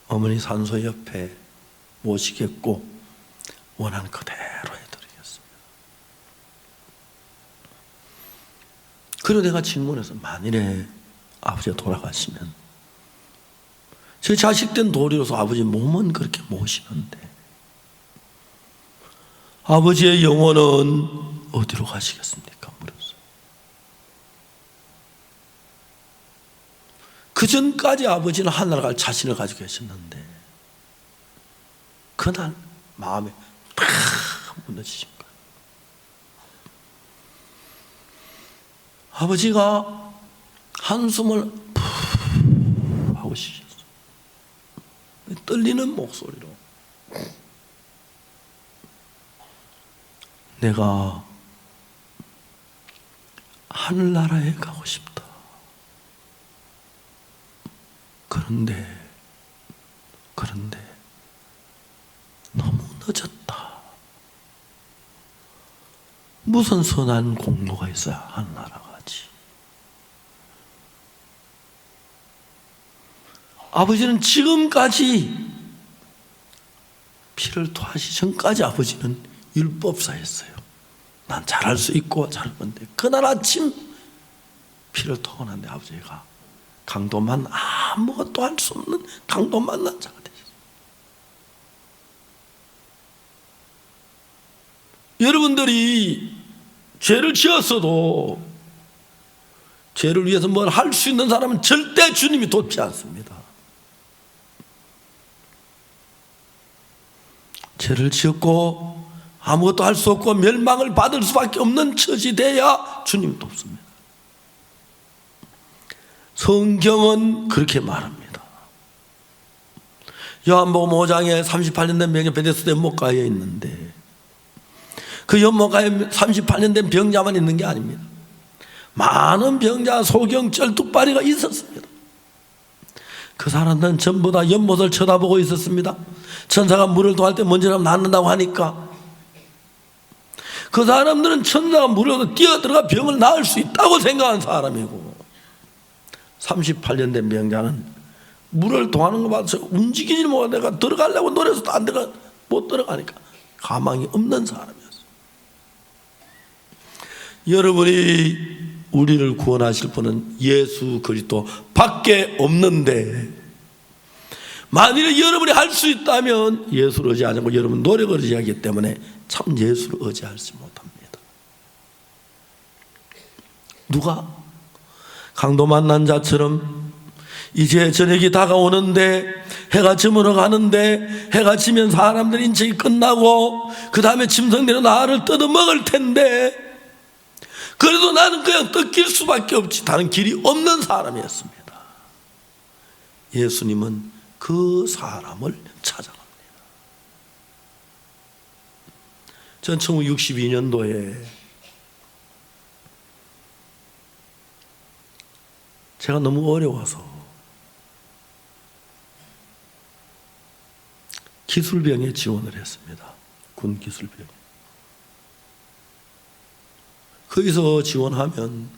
어머니 산소 옆에 모시겠고 원하는 그대로 해드리겠습니다. 그리고 내가 질문해서 만일에 아버지가 돌아가시면 제 자식된 도리로서 아버지 몸은 그렇게 모시는데 아버지의 영혼은 어디로 가시겠습니까? 물었어요. 그 전까지 아버지는 하늘나라 갈 자신을 가지고 계셨는데 그날 마음에 팍 무너지신 거예요. 아버지가 한숨을 푹 하고 쉬셨어요. 떨리는 목소리로 내가 하늘나라에 가고 싶다. 그런데 너무 늦었다. 무슨 선한 공로가 있어야 하늘나라 가지. 아버지는 지금까지 피를 토하시 전까지 아버지는 율법사였어요. 난 잘할 수 있고 잘할 건데 그날 아침 피를 토하고 난데 아버지가 강도만 아무것도 할 수 없는 강도 만난 자가 되셨어요. 여러분들이 죄를 지었어도 죄를 위해서 뭘 할 수 있는 사람은 절대 주님이 돕지 않습니다. 죄를 지었고 아무것도 할 수 없고 멸망을 받을 수밖에 없는 처지 돼야 주님이 돕습니다. 성경은 그렇게 말합니다. 요한복음 5장에 38년 된 병이 베데스다 연못가에 있는데 그 연못가에 38년 된 병자만 있는 게 아닙니다. 많은 병자, 소경, 쩔뚝발이가 있었습니다. 그 사람들은 전부 다 연못을 쳐다보고 있었습니다. 천사가 물을 토할 때 먼지나면 낫는다고 하니까 그 사람들은 천사가 물에 뛰어들어가 병을 나을 수 있다고 생각한 사람이고 38년 된 병자는 물을 통하는 거 봐서 움직이지 못하고 내가 들어가려고 노래해서도 안 들어가 못 들어가니까 가망이 없는 사람이었어요. 여러분이 우리를 구원하실 분은 예수 그리스도 밖에 없는데 만일에 여러분이 할 수 있다면 예수를 의지하지 않고 여러분 노력을 의지하기 때문에 참 예수를 의지하지 못합니다. 누가? 강도 만난 자처럼 이제 저녁이 다가오는데 해가 저물어 가는데, 해가 지면 사람들 인생이 끝나고 그 다음에 짐승들은 나를 뜯어먹을 텐데, 그래도 나는 그냥 뜯길 수밖에 없지. 다른 길이 없는 사람이었습니다. 예수님은 그 사람을 찾아갑니다. 전 1962년도에 제가 너무 어려워서 기술병에 지원을 했습니다. 군 기술병. 거기서 지원하면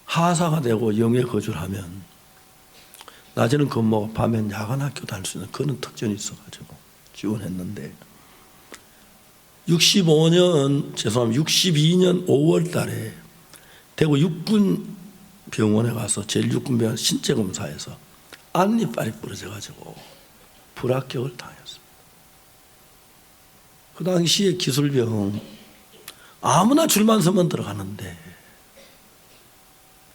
하사가 되고 영에 거주를 하면 낮에는 근무하고 밤엔 야간 학교 다닐 수 있는 그런 특전이 있어가지고 지원했는데 62년 5월 달에 대구 육군병원에 가서 제1육군병원 신체검사에서 앞니빨이 부러져가지고 불합격을 당했습니다. 그 당시에 기술병 아무나 줄만 서면 들어가는데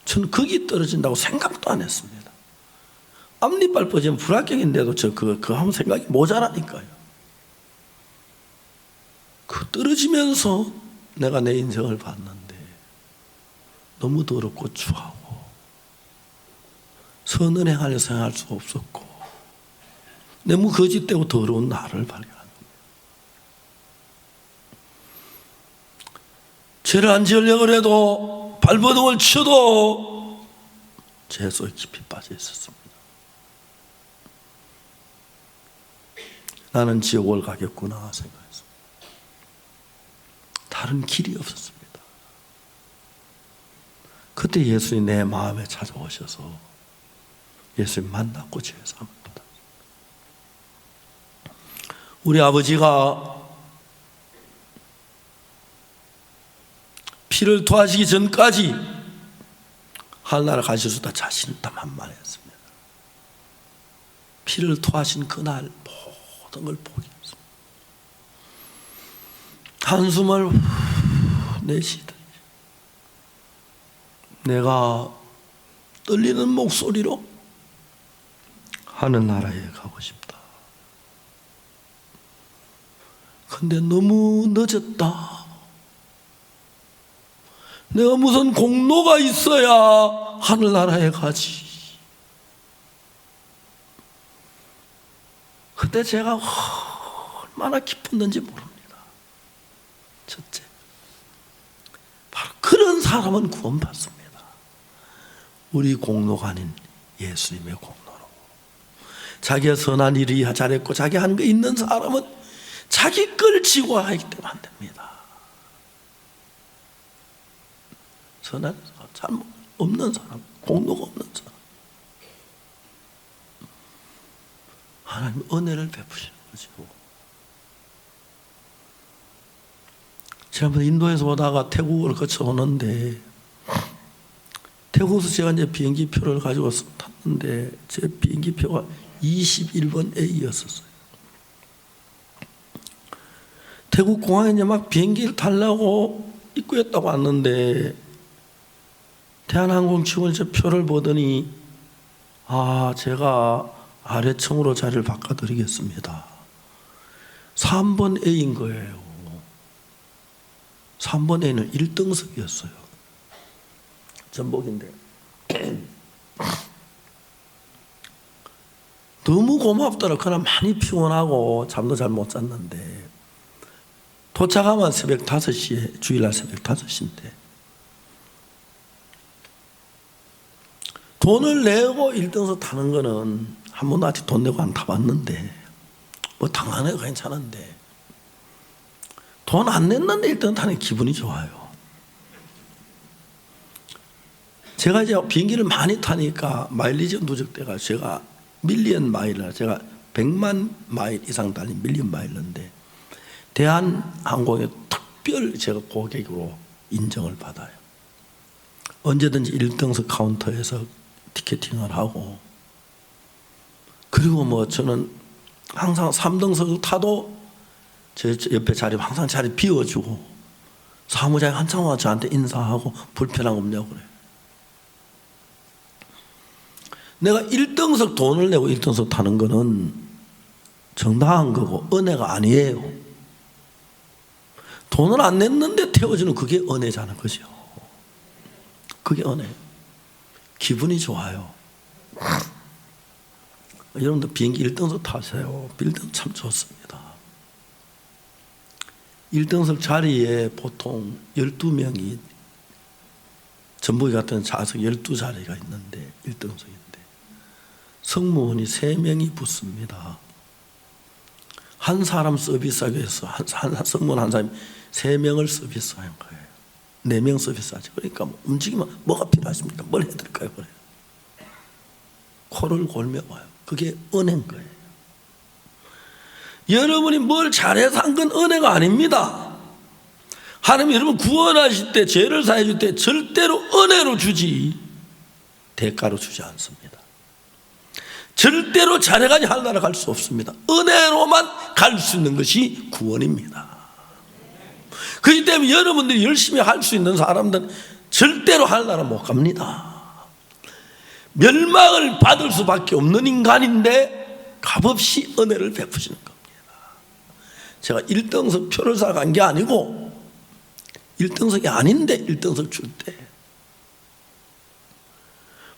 저는 거기 떨어진다고 생각도 안 했습니다. 앞니빨 부러지면 불합격인데도 그거 하면 생각이 모자라니까요. 그 떨어지면서 내가 내 인생을 봤는데 너무 더럽고 추하고 선을 행하려 생각할 수 없었고 너무 거짓되고 더러운 나를 발견합니다. 죄를 안 지으려고 해도 발버둥을 쳐도 죄 속에 깊이 빠져 있었습니다. 나는 지옥을 가겠구나 생각했습니다. 다른 길이 없었습니다. 그때 예수님이 내 마음에 찾아오셔서 예수님 만났고 죄사함을 받았습니다. 우리 아버지가 피를 토하시기 전까지 하늘나라 가실 수 있다 자신담만말했습니다. 피를 토하신 그날 모든 걸 포기했습니다. 한숨을 내쉬더니 내가 떨리는 목소리로 하늘나라에 가고 싶다. 근데 너무 늦었다. 내가 무슨 공로가 있어야 하늘나라에 가지. 그때 제가 얼마나 기뻤는지 모릅니다. 첫째, 바로 그런 사람은 구원받습니다. 우리 공로가 아닌 예수님의 공로로. 자기가 선한 일이 잘했고 자기 한 거 있는 사람은 자기 걸 지고 하기 때문에 안 됩니다. 선한 사람, 잘못 없는 사람, 공로가 없는 사람, 하나님 은혜를 베푸시는 거죠. 지난번에 인도에서 오다가 태국을 거쳐 오는데 태국에서 제가 이제 비행기 표를 가지고 탔는데 제 비행기 표가 21번 A였었어요. 태국 공항에 이제 막 비행기를 타려고 입구에 딱 왔는데 대한항공 직원이 저 표를 보더니 제가 아래층으로 자리를 바꿔드리겠습니다. 3번 A인 거예요. 3번 A는 1등석이었어요. 전복인데 너무 고맙더라. 그날 많이 피곤하고 잠도 잘 못 잤는데 도착하면 새벽 5시에 주일날 새벽 5시인데 돈을 내고 1등석 타는 거는 한 번도 아직 돈 내고 안 타봤는데 뭐 당연히 괜찮은데 돈 안 냈는데 1등 타는 기분이 좋아요. 제가 이제 비행기를 많이 타니까 마일리지 누적돼가 제가 밀리언 마일이라 제가 100만 마일 이상 달린 밀리언 마일인데 대한항공에 특별 제가 고객으로 인정을 받아요. 언제든지 1등석 카운터에서 티켓팅을 하고 그리고 뭐 저는 항상 3등석을 타도 제 옆에 자리 항상 자리 비워주고 사무장이 한참 와서 저한테 인사하고 불편한 거 없냐고 그래요. 내가 1등석 돈을 내고 1등석 타는 거는 정당한 거고 은혜가 아니에요. 돈을 안 냈는데 태워주는 그게 은혜잖아, 그죠? 그게 은혜. 기분이 좋아요. 여러분들 비행기 1등석 타세요. 1등석 참 좋습니다. 1등석 자리에 보통 12명이, 전북이 같은 좌석 12자리가 있는데 1등석인데 승무원이 3명이 붙습니다. 한 사람 서비스하기 위해서 한 승무원 한 사람이 3명을 서비스하는 거예요. 4명 서비스하죠. 그러니까 움직이면 뭐가 필요하십니까? 뭘 해드릴까요? 그래요. 코를 골며 와요. 그게 은혜인 거예요. 여러분이 뭘 잘해서 한 건 은혜가 아닙니다. 하나님 여러분 구원하실 때, 죄를 사해 줄 때 절대로 은혜로 주지 대가로 주지 않습니다. 절대로 잘해가지고 하늘나라 갈 수 없습니다. 은혜로만 갈 수 있는 것이 구원입니다. 그렇기 때문에 여러분들이 열심히 할 수 있는 사람들은 절대로 하늘나라 못 갑니다. 멸망을 받을 수밖에 없는 인간인데 값없이 은혜를 베푸시는 겁니다. 제가 1등석 표를 사러 간 게 아니고 1등석이 아닌데 1등석 줄 때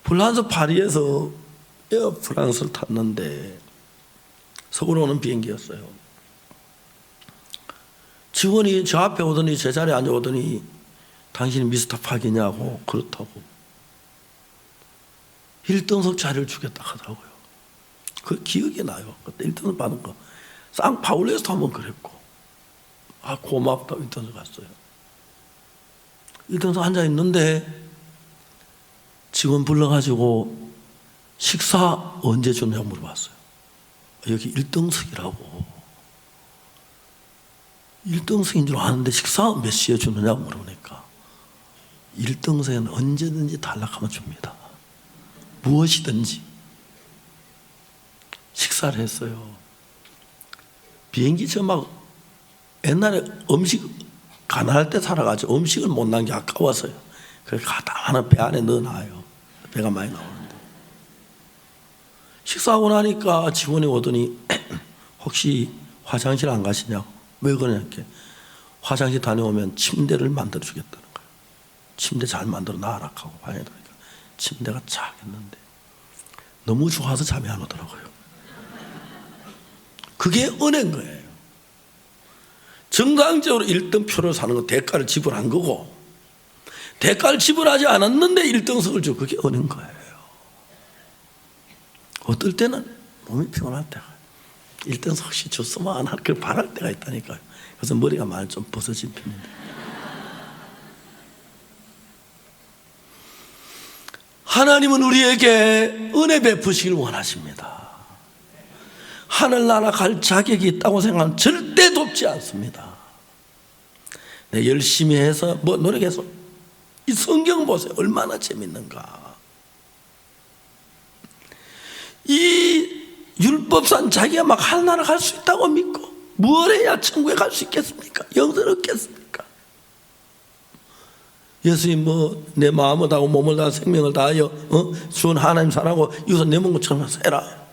프랑스 파리에서 에어 프랑스를 탔는데 서울 오는 비행기였어요. 직원이 저 앞에 오더니 제 자리에 앉아오더니 당신이 미스터 팍이냐고. 그렇다고 1등석 자리를 주겠다 하더라고요. 그 기억이 나요. 그때 1등석 받은 거 쌍파울레스도 한번 그랬고, 아 고맙다고 1등석 갔어요. 1등석 앉아있는데 직원 불러가지고 식사 언제 주냐고 물어봤어요. 여기 1등석이라고. 1등석인 줄 아는데 식사 몇 시에 주느냐고 물어보니까 1등석에는 언제든지 달라하면 줍니다. 무엇이든지. 식사를 했어요. 비행기 저 막 옛날에 음식 가난할 때 살아가지고 음식을 못 난 게 아까워서요. 그래서 가다하나 배 안에 넣어놔요. 배가 많이 나오는데. 식사하고 나니까 직원이 오더니 혹시 화장실 안 가시냐고. 왜 그러냐게 화장실 다녀오면 침대를 만들어 주겠다는 거예요. 침대 잘 만들어 놔라 하고 방에 들어니까 침대가 쫙 했는데 너무 좋아서 잠이 안 오더라고요. 그게 은혜인 거예요. 정상적으로 1등표를 사는 건 대가를 지불한 거고, 대가를 지불하지 않았는데 1등석을 줘. 그게 은혜인 거예요. 어떨 때는 몸이 피곤할 때가 1등석씩 줬으면 안 할 걸 바랄 때가 있다니까요. 그래서 머리가 많이 좀 벗어진 편인데. 하나님은 우리에게 은혜 베푸시길 원하십니다. 하늘나라 갈 자격이 있다고 생각하면 절대 돕지 않습니다. 내 열심히 해서 뭐 노력해서 이 성경 보세요. 얼마나 재밌는가. 이 율법산 자기가 막 하늘나라 갈 수 있다고 믿고 뭘 해야 천국에 갈 수 있겠습니까? 영생을 얻겠습니까? 예수님 뭐 내 마음을 다하고 몸을 다하고 생명을 다하여 주은 하나님 사랑하고 이웃을 내 몸처럼 해라.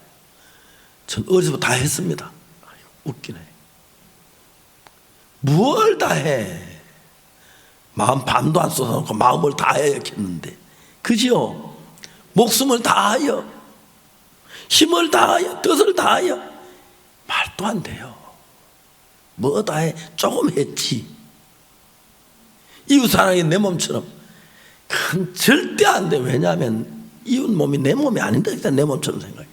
전 어디서 다 했습니다. 웃기네. 뭘 다 해? 마음 반도 안 쏟아놓고 마음을 다해 했는데, 그죠? 목숨을 다하여, 힘을 다하여, 뜻을 다하여. 말도 안 돼요. 뭐 다해? 조금 했지. 이웃 사랑이 내 몸처럼. 그건 절대 안 돼. 왜냐하면 이웃 몸이 내 몸이 아닌데 일단 내 몸처럼 생각해요.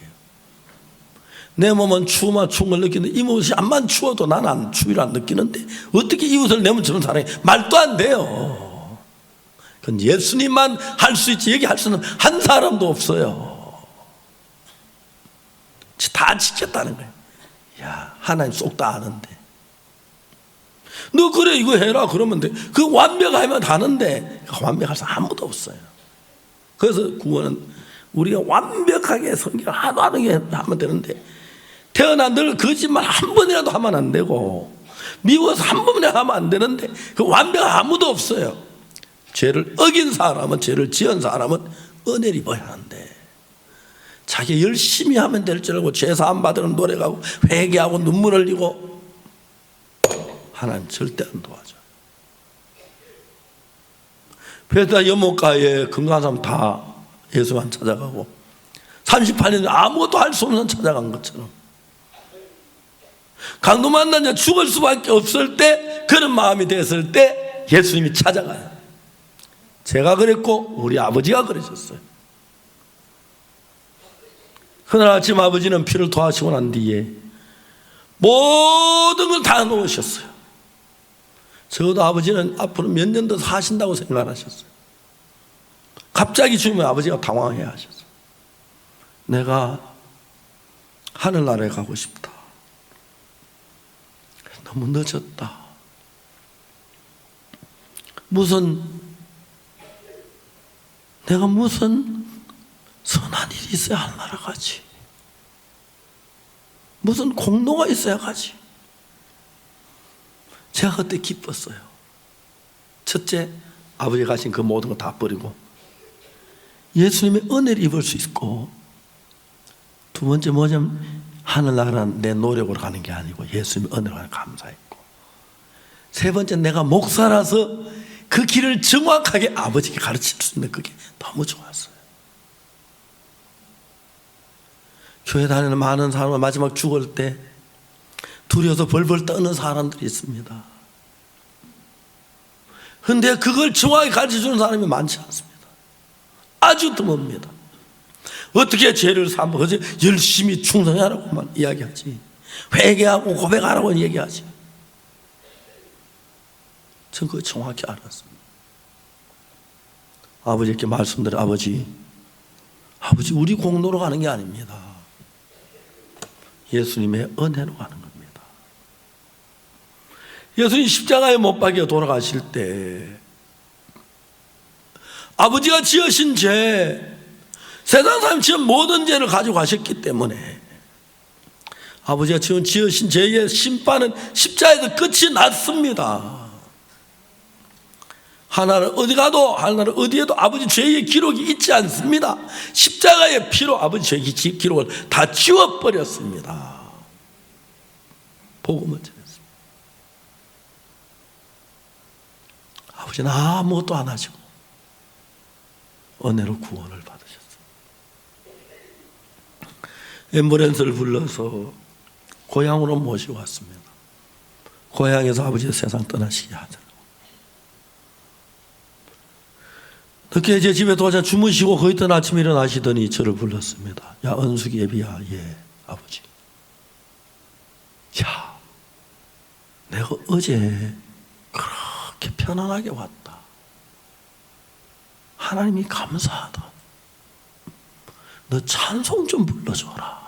내 몸은 추우면 추운 걸 느끼는데 이웃이 암만 추워도 나는 추위를 안 느끼는데 어떻게 이웃을 내 몸처럼 사랑해? 말도 안 돼요. 그건 예수님만 할 수 있지 여기 할 수는 한 사람도 없어요. 다 지켰다는 거예요. 야, 하나님 쏙 다 아는데 너 그래 이거 해라 그러면 돼. 그 완벽하면 하는데 완벽할 사람 아무도 없어요. 그래서 구원은 우리가 완벽하게 성경을 하도 하면 되는데 태어난 늘 거짓말 한 번이라도 하면 안 되고 미워서 한 번이라도 하면 안 되는데 그 완벽한 아무도 없어요. 죄를 어긴 사람은, 죄를 지은 사람은 은혜를 입어야 하는데 자기 열심히 하면 될 줄 알고 죄사함 받으는 노력하고 회개하고 눈물 흘리고 하나님 절대 안 도와줘요. 베드다 연못가에 건강한 사람 다 예수만 찾아가고 38년 아무것도 할 수 없는 찾아간 것처럼 강도 만난 자 죽을 수밖에 없을 때 그런 마음이 됐을 때 예수님이 찾아가요. 제가 그랬고 우리 아버지가 그러셨어요. 그날 아침 아버지는 피를 토하시고 난 뒤에 모든 걸 다 놓으셨어요. 적어도 아버지는 앞으로 몇 년 더 사신다고 생각하셨어요. 갑자기 죽으면 아버지가 당황해 하셨어요. 내가 하늘나라에 가고 싶다. 너무 늦었다. 내가 무슨 선한 일이 있어야 하늘나라 가지. 무슨 공로가 있어야 가지. 제가 그때 기뻤어요. 첫째, 아버지 가신 그 모든 거 다 버리고 예수님의 은혜를 입을 수 있고, 두 번째 뭐냐면 하늘나라는 내 노력으로 가는 게 아니고 예수님의 은혜로 가는 감사했고, 세 번째 내가 목사라서 그 길을 정확하게 아버지께 가르칠 수 있는 그게 너무 좋았어요. 교회 다니는 많은 사람은 마지막 죽을 때 두려워서 벌벌 떠는 사람들이 있습니다. 그런데 그걸 정확히 가르쳐주는 사람이 많지 않습니다. 아주 드뭅니다. 어떻게 죄를 사면 그저 열심히 충성하라고만 이야기하지, 회개하고 고백하라고 얘기하지. 전 그거 정확히 알았습니다. 아버지께 말씀드려, 아버지 우리 공로로 가는 게 아닙니다. 예수님의 은혜로 가는 겁니다. 예수님 십자가에 못 박혀 돌아가실 때 아버지가 지으신 죄, 세상 사람 지은 모든 죄를 가지고 가셨기 때문에 아버지가 지으신 죄의 심판은 십자가에서 끝이 났습니다. 하나는 어디 가도, 하나는 어디에도 아버지 죄의 기록이 있지 않습니다. 십자가의 피로 아버지 죄의 기록을 다 지워버렸습니다. 복음을 전했습니다. 아버지는 아무것도 안 하시고 은혜로 구원을 받으셨습니다. 앰뷸런스를 불러서 고향으로 모시고 왔습니다. 고향에서 아버지가 세상 떠나시게 하더라고요. 늦게 제 집에 도와서 주무시고 거의 떠나 아침에 일어나시더니 저를 불렀습니다. 야, 은숙이 애비야. 예, 아버지. 야, 내가 어제 그렇게 편안하게 왔다. 하나님이 감사하다. 너 찬송 좀 불러줘라.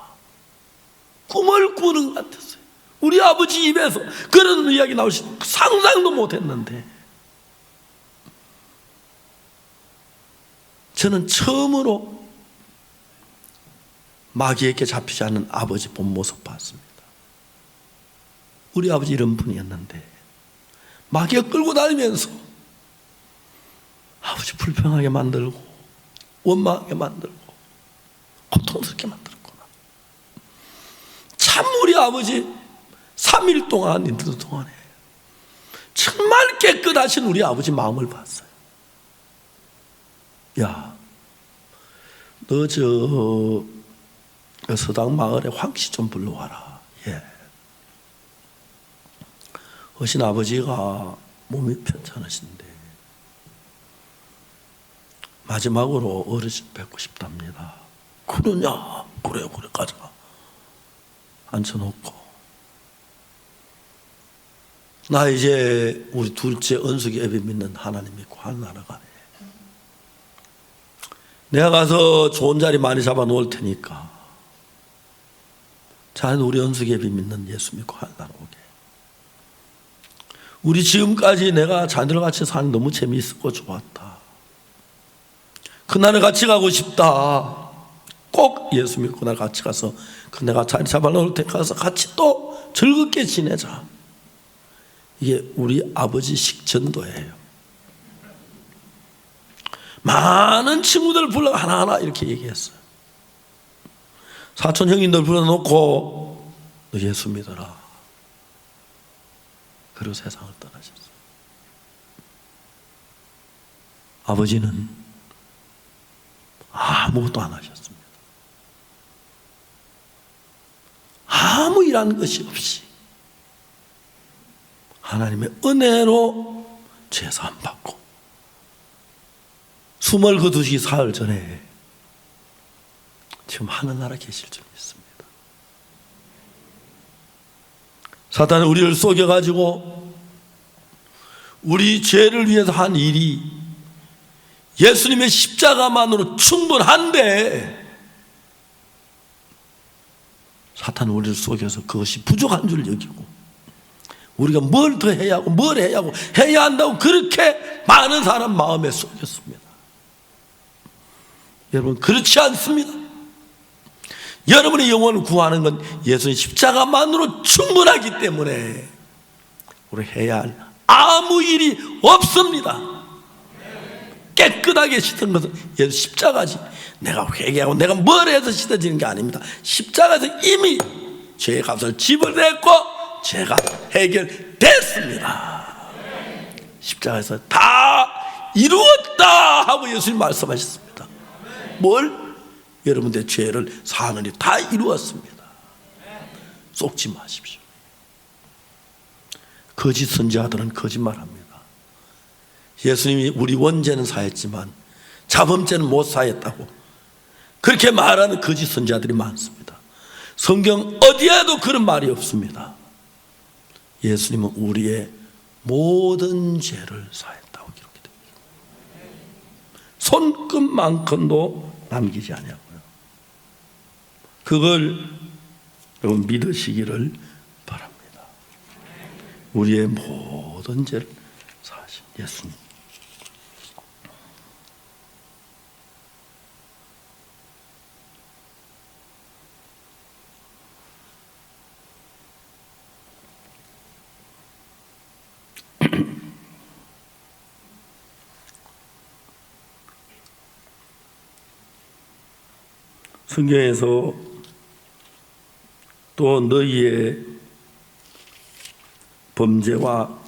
꿈을 꾸는 것 같았어요. 우리 아버지 입에서 그런 이야기 나오시 상상도 못했는데, 저는 처음으로 마귀에게 잡히지 않는 아버지 본 모습 봤습니다. 우리 아버지 이런 분이었는데 마귀가 끌고 다니면서 아버지 불평하게 만들고 원망하게 만들고 고통스럽게 만들었구나. 참 우리 아버지 3일 동안 인도 동안에 정말 깨끗하신 우리 아버지 마음을 봤어요. 야, 너 저 서당 마을에 황씨 좀 불러와라. 예. 어신 아버지가 몸이 편찮으신데 마지막으로 어르신 뵙고 싶답니다. 그러냐? 그래 가자. 앉혀놓고, 나 이제 우리 둘째 은숙이 애비 믿는 하나님 믿고 하늘나라 가네. 내가 가서 좋은 자리 많이 잡아 놓을 테니까 자네도 우리 은숙이 애비 믿는 예수 믿고 하늘나라 오게. 우리 지금까지 내가 자네들 같이 사는 너무 재미있었고 좋았다. 그날에 같이 가고 싶다. 꼭 예수 믿고 날 같이 가서 그 내가 자리 잡아 놓을 테니까 가서 같이 또 즐겁게 지내자. 이게 우리 아버지식 전도예요. 많은 친구들 불러 하나하나 이렇게 얘기했어요. 사촌 형이 널 불러놓고 너 예수 믿어라. 그리고 세상을 떠나셨어요. 아버지는 아무것도 안 하셨습니다. 아무 일하는 것이 없이 하나님의 은혜로 죄사함 받고 숨을 거두시 사흘 전에 지금 하늘나라 계실 줄 믿습니다. 사탄은 우리를 속여가지고 우리 죄를 위해서 한 일이 예수님의 십자가만으로 충분한데 사탄은 우리를 속여서 그것이 부족한 줄 여기고 우리가 뭘 더 해야 하고 뭘 해야 하고 해야 한다고 그렇게 많은 사람 마음에 속였습니다. 여러분, 그렇지 않습니다. 여러분의 영혼을 구하는 건 예수님 십자가만으로 충분하기 때문에 우리 해야 할 아무 일이 없습니다. 깨끗하게 씻은 것은 예수 십자가지, 내가 회개하고 내가 뭘 해서 씻어지는 게 아닙니다. 십자가에서 이미 죄의 값을 지불했고 죄가 해결됐습니다. 십자가에서 다 이루었다 하고 예수님 말씀하셨습니다. 뭘? 여러분들의 죄를 사하느니 다 이루었습니다. 속지 마십시오. 거짓 선지자들은 거짓말합니다. 예수님이 우리 원죄는 사했지만 자범죄는 못 사했다고 그렇게 말하는 거짓 선지자들이 많습니다. 성경 어디에도 그런 말이 없습니다. 예수님은 우리의 모든 죄를 사했다고 기록이 됩니다. 손끝만큼도 남기지 아니하고요. 그걸 여러분 믿으시기를 바랍니다. 우리의 모든 죄를 사하신 예수님. 성경에서 또 너희의 범죄와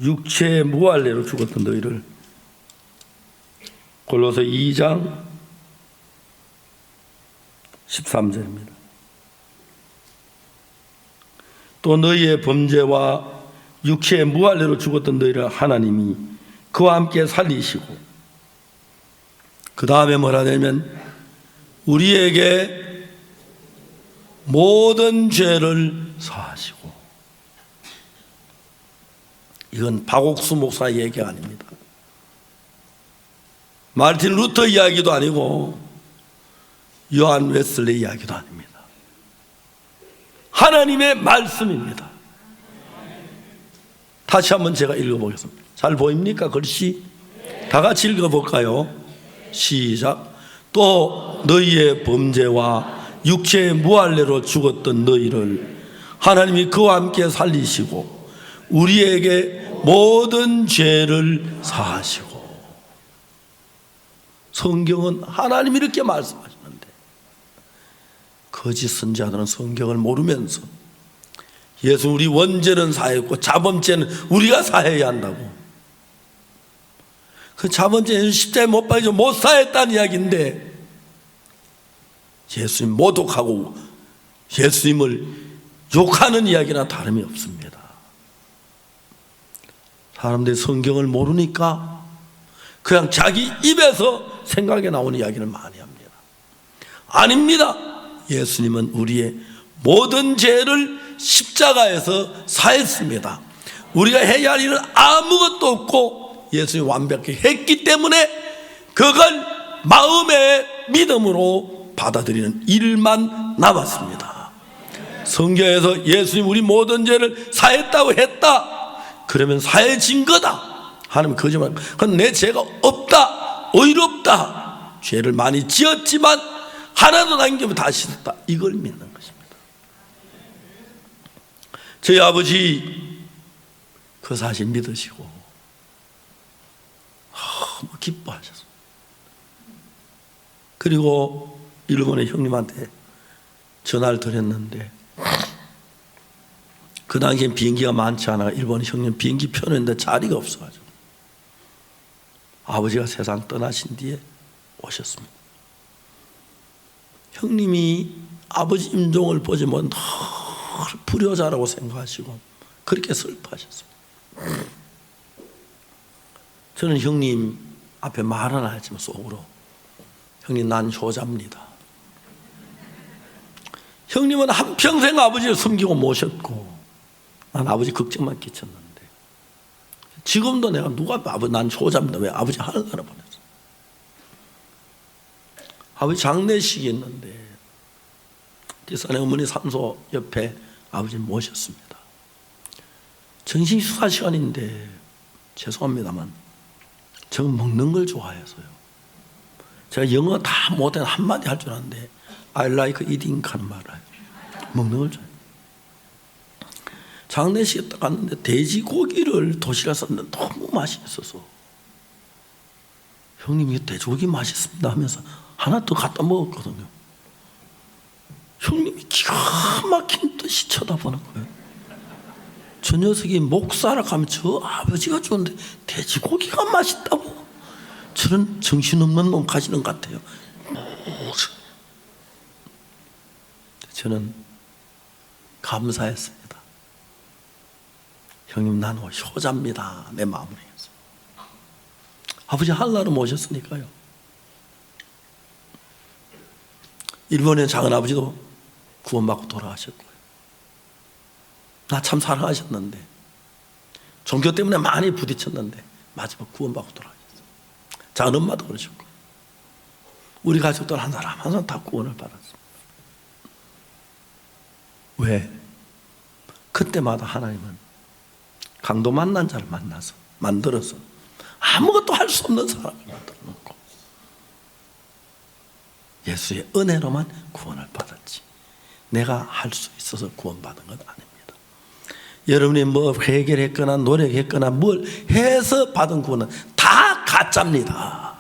육체의 무할례로 죽었던 너희를 골로새 2장 13절입니다. 또 너희의 범죄와 육체의 무할례로 죽었던 너희를 하나님이 그와 함께 살리시고 그 다음에 뭐라 하냐면 우리에게 모든 죄를 사하시고. 이건 박옥수 목사 얘기가 아닙니다. 마르틴 루터 이야기도 아니고 요한 웨슬리 이야기도 아닙니다. 하나님의 말씀입니다. 다시 한번 제가 읽어보겠습니다. 잘 보입니까? 글씨? 다 같이 읽어볼까요? 시작. 또 너희의 범죄와 육체의 무할례로 죽었던 너희를 하나님이 그와 함께 살리시고 우리에게 모든 죄를 사하시고. 성경은 하나님이 이렇게 말씀하시는데 거짓 선지자들은 성경을 모르면서 예수 우리 원죄는 사했고 자범죄는 우리가 사해야 한다고. 그 자범죄는 십자가에 못 박혀서 못 사했다는 이야기인데 예수님 모독하고 예수님을 욕하는 이야기나 다름이 없습니다. 사람들이 성경을 모르니까 그냥 자기 입에서 생각이 나오는 이야기를 많이 합니다. 아닙니다. 예수님은 우리의 모든 죄를 십자가에서 사했습니다. 우리가 해야 할 일은 아무것도 없고 예수님이 완벽히 했기 때문에 그걸 마음의 믿음으로 받아들이는 일만 남았습니다. 성경에서 예수님 우리 모든 죄를 사했다고 했다. 그러면 사해진 거다. 하나님 거짓말. 그건 내 죄가 없다. 의롭다. 죄를 많이 지었지만 하나도 남기면 다 씻었다. 이걸 믿는 것입니다. 저희 아버지 그 사실 믿으시고 너무 기뻐하셨어요. 그리고 일본의 형님한테 전화를 드렸는데 그 당시엔 비행기가 많지 않아 일본 형님 비행기 표는데 자리가 없어가지고 아버지가 세상 떠나신 뒤에 오셨습니다. 형님이 아버지 임종을 보지 못한 늘 불효자라고 생각하시고 그렇게 슬퍼하셨습니다. 저는 형님 앞에 말은 안 했지만 속으로 형님 난 효자입니다. 형님은 한평생 아버지를 섬기고 모셨고 난 아버지 걱정만 끼쳤는데 지금도 내가 누가 아버지 난 효자입니다. 왜 아버지 하늘나라 보냈어. 아버지 장례식이 있는데 뒷산에 어머니 산소 옆에 아버지를 모셨습니다. 정신 수사 시간인데 죄송합니다만 저는 먹는 걸 좋아해서요. 제가 영어 다 못해 한마디 할 줄 아는데 I like eating 하는 말을 해요. 먹는 걸 좋아해요. 장례식에 딱 갔는데 돼지고기를 도시락에 쌌는데 너무 맛있어서 형님 이게 돼지고기 맛있습니다 하면서 하나 더 갖다 먹었거든요. 형님이 기가 막힌 듯이 쳐다보는 거예요. 저 녀석이 목사라 가면 저 아버지가 좋은데 돼지고기가 맛있다고 저런 정신없는 놈 가지는 것 같아요. 저는 감사했습니다. 형님 나는 효자입니다. 내 마음으로 했어요. 아버지 하늘나라 모셨으니까요. 일본의 작은아버지도 구원받고 돌아가셨고요. 나 참 사랑하셨는데 종교 때문에 많이 부딪혔는데 마지막 구원받고 돌아가셨어요. 작은엄마도 그러셨고 우리 가족들 한 사람 한 사람 다 구원을 받았습니다. 왜? 그때마다 하나님은 강도 만난 자를 만들어서 아무것도 할 수 없는 사람을 만들어 놓고 예수의 은혜로만 구원을 받았지 내가 할 수 있어서 구원받은 건 아닙니다. 여러분이 뭐 해결했거나 노력했거나 뭘 해서 받은 구원은 다 가짜입니다.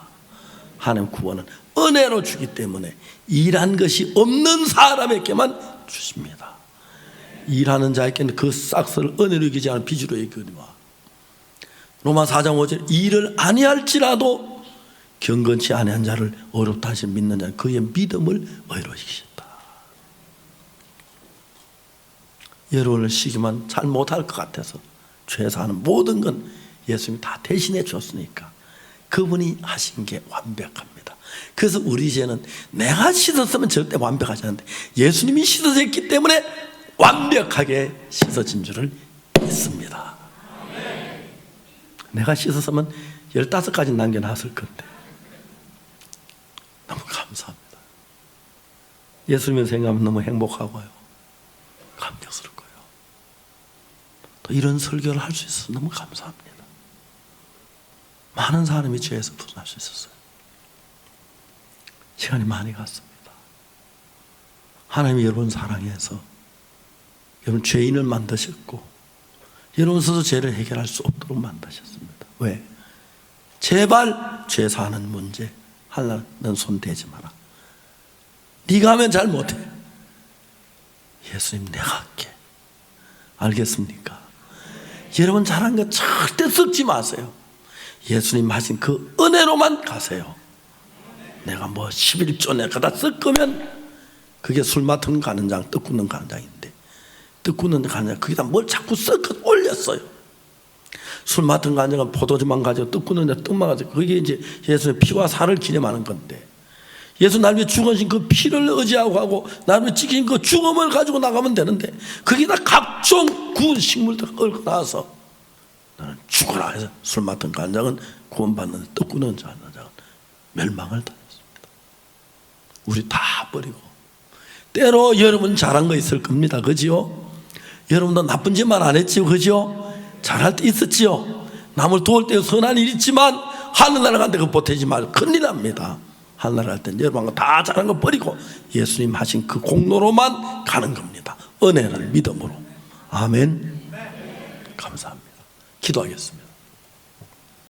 하나님 구원은 은혜로 주기 때문에 일한 것이 없는 사람에게만 주십니다. 일하는 자에게는 그 싹스를 은혜로 이기지 않은 빚으로 이기거니와 로마 4장 5절 일을 아니할지라도 경건치 아니한 자를 어렵다 하시 믿는 자는 그의 믿음을 의로이기셨다. 여러분을 시기만 잘 못할 것 같아서 죄사하는 모든 건 예수님이 다 대신해 줬으니까 그분이 하신 게 완벽합니다. 그래서 우리 죄는 내가 씻었으면 절대 완벽하지 않은데 예수님이 씻어졌기 때문에 완벽하게 씻어진 줄을 믿습니다. 내가 씻었으면 15가지 남겨놨을 건데 너무 감사합니다. 예수님을 생각하면 너무 행복하고요. 감격스럽고요. 또 이런 설교를 할 수 있어서 너무 감사합니다. 많은 사람이 죄에서 벗어날 수 있었어요. 시간이 많이 갔습니다. 하나님이 여러분 사랑해서 여러분 죄인을 만드셨고 여러분 스스로 죄를 해결할 수 없도록 만드셨습니다. 왜? 제발 죄 사는 문제 하려는 손 대지 마라. 네가 하면 잘 못해. 예수님 내가 할게. 알겠습니까? 여러분 잘한 거 절대 썩지 마세요. 예수님 하신 그 은혜로만 가세요. 내가 뭐 11조 내가 다 섞으면 그게 술 맡은 가는장 떡 굽는 가는장인데 떡 굽는 가는장 거기다 뭘 자꾸 섞어 올렸어요. 술 맡은 가는장은 포도주만 가지고 떡 굽는 떡만 가지고 그게 이제 예수의 피와 살을 기념하는 건데 예수 날 위해 죽으신 그 피를 의지하고 하고 날 위해 지키신 그 죽음을 가지고 나가면 되는데 거기다 각종 구운 식물들 얽어 나와서 나는 죽어라 해서 술 맡은 간장은 구원받는 떡 굽는 간장은 멸망을 당했습니다. 우리 다 버리고 때로 여러분 잘한 거 있을 겁니다. 그지요? 여러분도 나쁜 짓만 안 했지요. 그지요? 잘할 때 있었지요. 남을 도울 때 선한 일 있지만 하늘나라 갈 때 그거 보태지 말고 큰일 납니다. 하늘나라 갈 때 여러분 다 잘한 거 버리고 예수님 하신 그 공로로만 가는 겁니다. 은혜를 믿음으로. 아멘. 감사합니다. 기도하겠습니다.